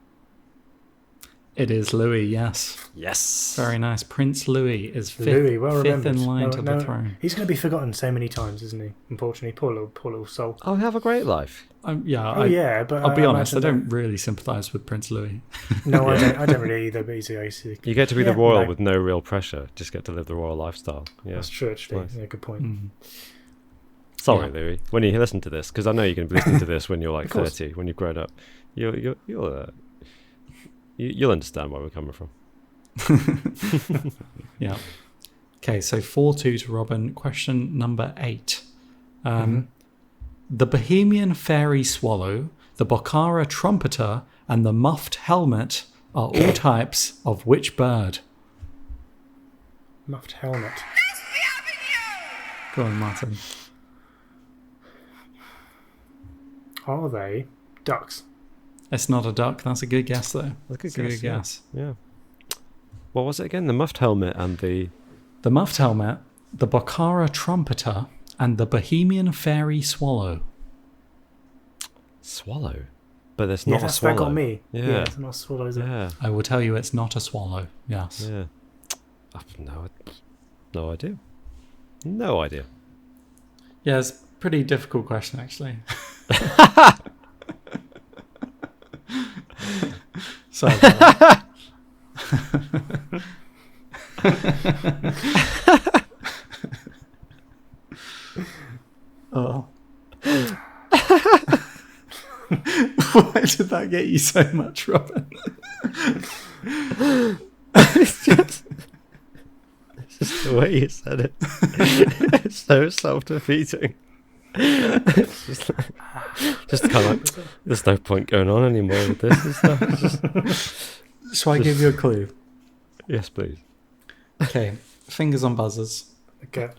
It is Louis, yes. Yes. Very nice. Prince Louis is Louis, well fifth remembered. in line No, to no, the throne. He's going to be forgotten so many times, isn't he? Unfortunately, poor little soul. Oh, have a great life. Yeah, But I'll be honest, I imagine don't really sympathise with Prince Louis. that- No, I don't really either. But he's You get to be the Yeah, royal no. with no real pressure. Just get to live the royal lifestyle. Yeah. That's true. Actually, Nice. yeah, good point. Mm. Sorry, Yeah. Louis. When you listen to this, because I know you're going to be listening to this when you're like Of course. 30, when you've grown up, you'll understand where we're coming from. Yeah. Okay, so 4-2 to Robin. Question number 8. The Bohemian fairy swallow, the Bokhara trumpeter, and the muffed helmet are all types of which bird? Muffed helmet. Go on, Martin. Are they ducks? It's not a duck. That's a good guess, though. That's a It's good a guess. good guess. Yeah. What was it again? The muffed helmet and the... The muffed helmet, the Bokhara trumpeter, and the Bohemian fairy swallow. Swallow? But there's Yeah, not a that's swallow. that got me. Yeah. It's not a swallow, is it? Yeah. I will tell you it's not a swallow. Yes. Yeah. I've no idea. No idea. Yeah, it's a pretty difficult question, actually. Sorry about that. Oh. Why did that get you so much, Robin? It's just the way you said it. It's so self-defeating. It's just kind of like, there's no point going on anymore with this and stuff. It's just, Shall I give you a clue? yes, please. Okay, fingers on buzzers. Okay.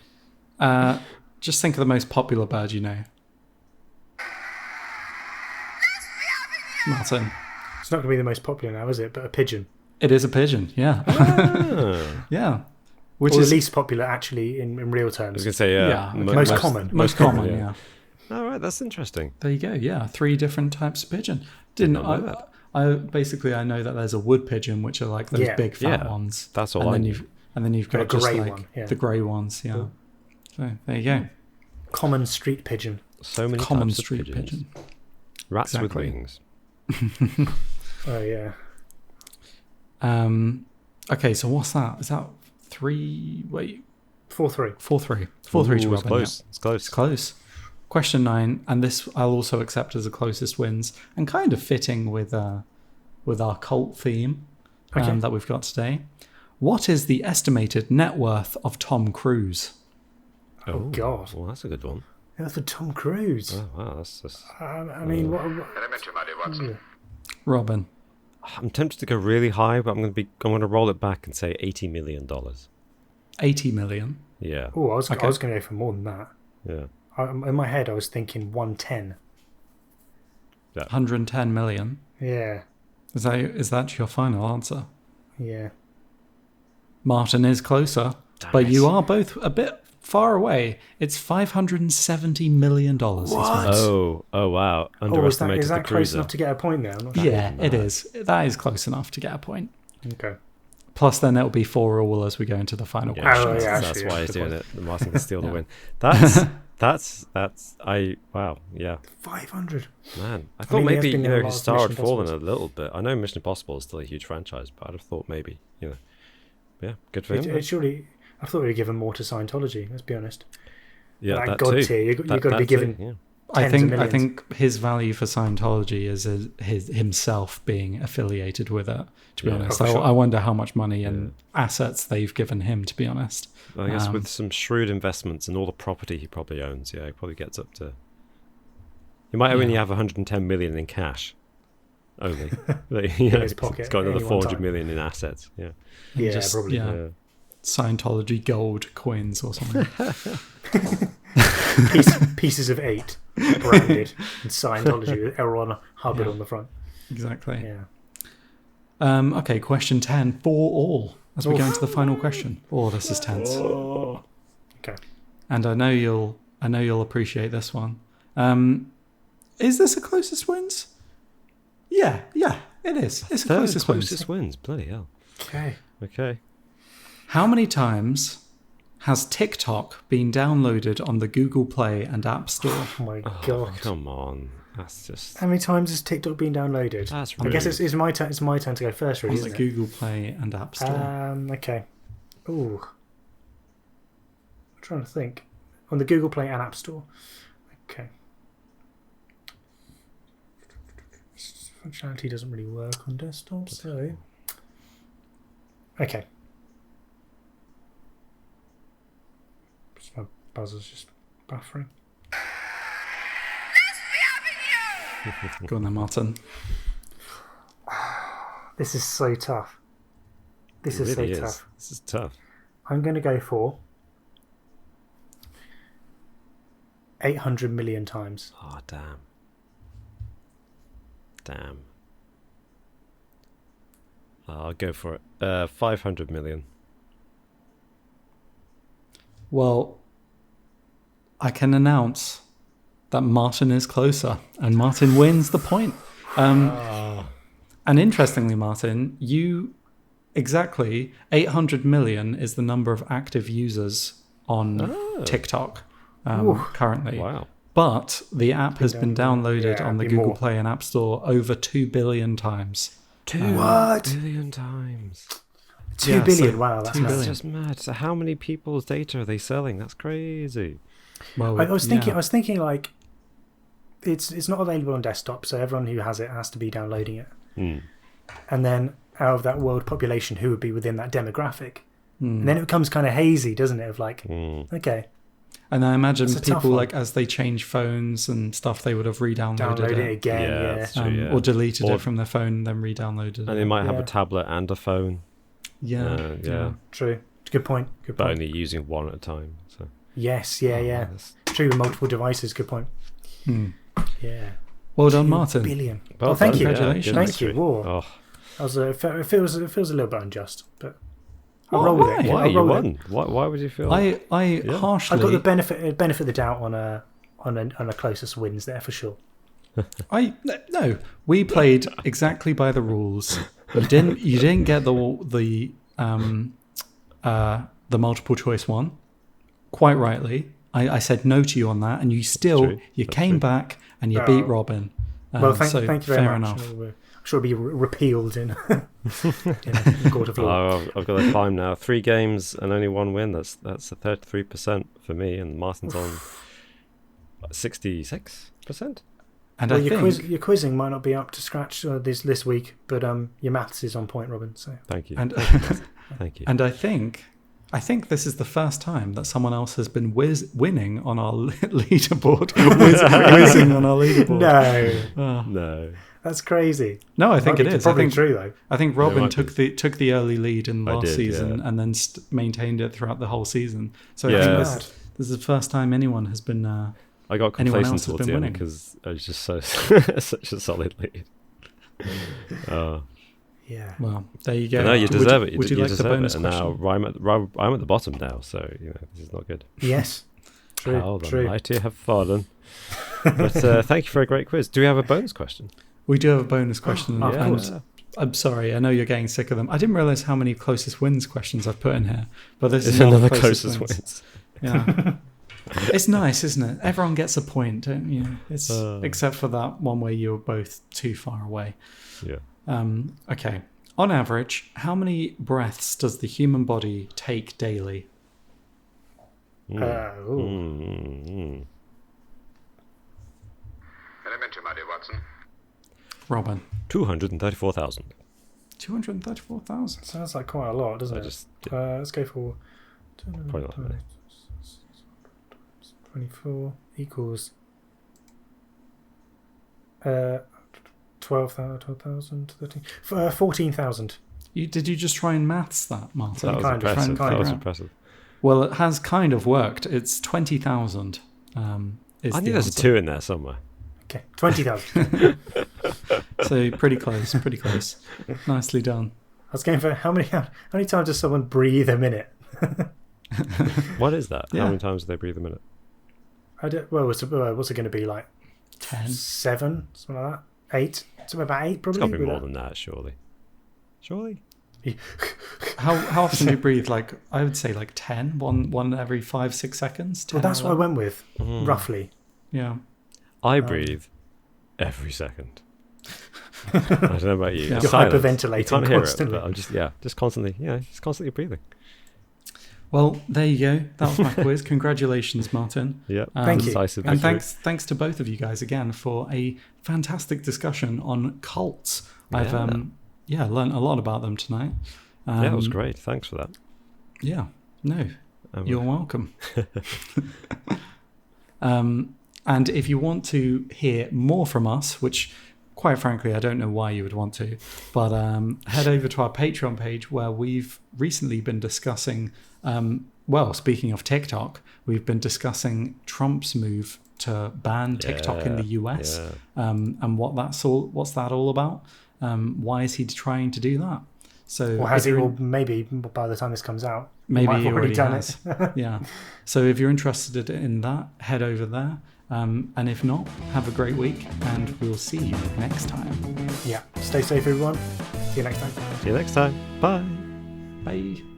Just think of the most popular bird you know. Martin. It's not going to be the most popular now, is it? But a pigeon. It is a pigeon, yeah. Ah. Yeah. Which Or is the least popular, actually, in real I was terms. going to say, yeah. Yeah, okay. Most common. most common, yeah. All right, that's interesting. There you go, yeah. 3 different types of pigeon. Didn't not know I basically I know that there's a wood pigeon, which are like those Yeah. big fat Yeah. ones. That's all and I then knew. you've got The just grey like one, yeah. the grey ones, yeah. Cool. So there you go. Common street pigeon. So many Common types of street pigeons. pigeon. Rats Exactly. with wings. Oh, yeah. Okay, so what's that? Is that 3? Wait, 4-3. 4-3. 4-3 to Ooh, Robin. it's close. Yeah. It's close. It's close. Question 9, and this I'll also accept as the closest wins, and kind of fitting with our cult theme Okay. that we've got today. What is the estimated net worth of Tom Cruise? Oh, God. Well, that's a good one. That's for Tom Cruise. Oh, wow, that's I mean, what? Elementary, my dear Watson. Robin. I'm tempted to go really high, but I'm going to roll it back and say $80 million. 80 million. Yeah. Oh, I was Okay. going to go for more than that. Yeah. In my head, I was thinking 110. 110 million. Yeah. Is that your final answer? Yeah. Martin is closer, Damn but it. you are both a bit far away. It's $570 million. What? Oh, wow. Oh, Underestimated is that the close cruiser. enough to get a point there? I'm not Yeah, it is. That is close enough to get a point. Okay. Plus, then it'll be 4-all as we go into the final Yeah, question. Oh, yeah, that's actually, why yeah, he's good doing point. it. Martin can steal the Yeah. win. Wow, yeah, 500. man. I I thought mean, he has maybe, been in a lot his of star had Mission fallen a Impossibles. little bit. I know Mission Impossible is still a huge franchise, but I'd have thought maybe, Yeah, good for him. Surely, I thought we'd given more to Scientology. Let's be honest. Yeah, Like that God too. tier, you've got to be That given. too, yeah. I tens of think millions. his value for Scientology is his himself being affiliated with it. To be Yeah. honest, Oh, for sure. I wonder how much money and assets they've given him. To be honest, I guess with some shrewd investments and all the property he probably owns, he probably gets up to. He might only have 110 million in cash, only. But, his pocket he's got at another any one 400 time. million in assets. Yeah. Yeah, just- probably. yeah. Scientology gold coins or something. Pieces of 8 branded in Scientology with L. Ron Hubbard on the front. Exactly. Yeah. Okay, question 10 for all. As we go into the final question. Oh, this is tense. Okay. And I know you'll appreciate this one. Is this a closest wins? Yeah, it is. It's a closest wins. Closest wins. Bloody hell. Okay. How many times has TikTok been downloaded on the Google Play and App Store? Oh my Oh, god. come on. That's just. How many times has TikTok been downloaded? That's I guess rude. it's my turn. It's my turn to go first, really, On the isn't it? Google Play and App Store. Okay. Ooh. I'm trying to think. On the Google Play and App Store. Okay. Functionality doesn't really work on desktop, so. Okay. My buzzer's just buffering. Go on then, Martin. This is so tough. This is really so tough. This is tough. I'm going to go for 800 million times. Oh, damn. I'll go for it. 500 million. Well, I can announce that Martin is closer, and Martin wins the point. And interestingly, Martin, you exactly 800 million is the number of active users on TikTok currently. Wow. But the app has been downloaded on the be Google more. Play and App Store over 2 billion times. 2 What? billion times. 2 Yeah, billion. so Wow, that's 2 mad. billion. That's just mad. So how many people's data are they selling? That's crazy. Well, I was thinking. yeah. I was thinking like, it's not available on desktop, so everyone who has it has to be downloading it. And then out of that world population, who would be within that demographic? And then it becomes kind of hazy, doesn't it? Of like, okay, And I imagine That's a tough people, one. like, as they change phones and stuff, they would have re-downloaded download it it. again. Yeah, Yeah, that's true. yeah. Or deleted Or- it from their phone, then re-downloaded And it. they might have Yeah. a tablet and a phone. Yeah. Yeah. true. Good point. Good But point. only using one at a time. So. Yes, yeah. that's- True, with multiple devices. Good point. Hmm. Yeah. Well done, 2 Martin. billion. Well thank done, you. yeah, Congratulations. good Thank victory. you. Whoa. Oh, That was it feels a little bit unjust, but I'll What? roll with Why? it. why I'll you roll with it. won? Why would you feel? I Yeah. harshly... I got the benefit of the doubt on a closest wins there for sure. No, we played exactly by the rules. You didn't get the multiple choice one, quite rightly. I said no to you on that, and you still True. That's came true. back and you Oh. beat Robin. Well, thank so you very fair much. enough. I'm sure it'll be repealed in, in court of law. Oh, I've got to climb now. 3 games and only 1 win. That's a 33% for me, and Martin's on 66%. And Well, I your, think, your quizzing might not be up to scratch this week, but your maths is on point, Robin. So Thank you. and Thank you. and I think this is the first time that someone else has been winning on our leaderboard. Whizzing on our leaderboard. no, No. that's crazy. No, I think Might it be is. Probably I think true though. I think Robin might took the early lead in I last did, season yeah. and then maintained it throughout the whole season. So Yeah. I think Mad. this is the first time anyone has been. I got Anyone complacent else has towards been the end winning? because I was just so such a solid lead. Oh, Yeah. Well, there you go. but no, you deserve it. Would you like the deserve bonus it. And now question? I'm at the bottom now, so this is not good. Yes. True. How the True. mighty have fallen. But thank you for a great quiz. Do we have a bonus question? We do have a bonus question. Of and course. I'm sorry, I know you're getting sick of them. I didn't realize how many closest wins questions I've put in here, but this It's is another another closest wins. Yeah. It's nice, isn't it? Everyone gets a point, don't you? It's except for that one where you were both too far away. Yeah. Okay. On average, how many breaths does the human body take daily? Elementary, my dear Watson. Robin. 234,000. 234,000. Sounds like quite a lot, doesn't it? Let's go for Probably not many. 24 equals 12,000, 13, 14,000. Did you just try and maths that, Martin? That was Kind of, impressive. kind That of. was impressive. Well, it has kind of worked. It's 20,000. I knew there's a 2 in there somewhere. Okay, 20,000. So pretty close, pretty close. Nicely done. I was going for how many times does someone breathe a minute? What is that? Yeah. How many times do they breathe a minute? I don't. Well, what's it going to be like? 10. 7, something like that. 8, something about 8 It's probably. got to be with more that. than that, surely. Surely? How often do you breathe? Like, I would say like 10. One every 5-6 seconds. 10 Well, that's what I went with, Mm. roughly. Yeah. I breathe every second. I don't know about you. Yeah. It's You're silent. hyperventilating You can't hear constantly. it, but I'm just constantly, just constantly breathing. Well, there you go. That was my quiz. Congratulations, Martin. Yeah. Thank you. Decisive And victory. thanks to both of you guys again for a fantastic discussion on cults. I've learned a lot about them tonight. Yeah, it was great. Thanks for that. Yeah, no, Um, you're welcome. And if you want to hear more from us, which quite frankly, I don't know why you would want to, but head over to our Patreon page where we've recently been discussing, speaking of TikTok, we've been discussing Trump's move to ban TikTok in the US and what's that all about? Why is he trying to do that? So Or has he? Well, maybe by the time this comes out, maybe might he have already done has. it. Yeah. So if you're interested in that, head over there. And if not, have a great week, and we'll see you next time. Yeah. Stay safe, everyone. See you next time. See you next time. Bye. Bye.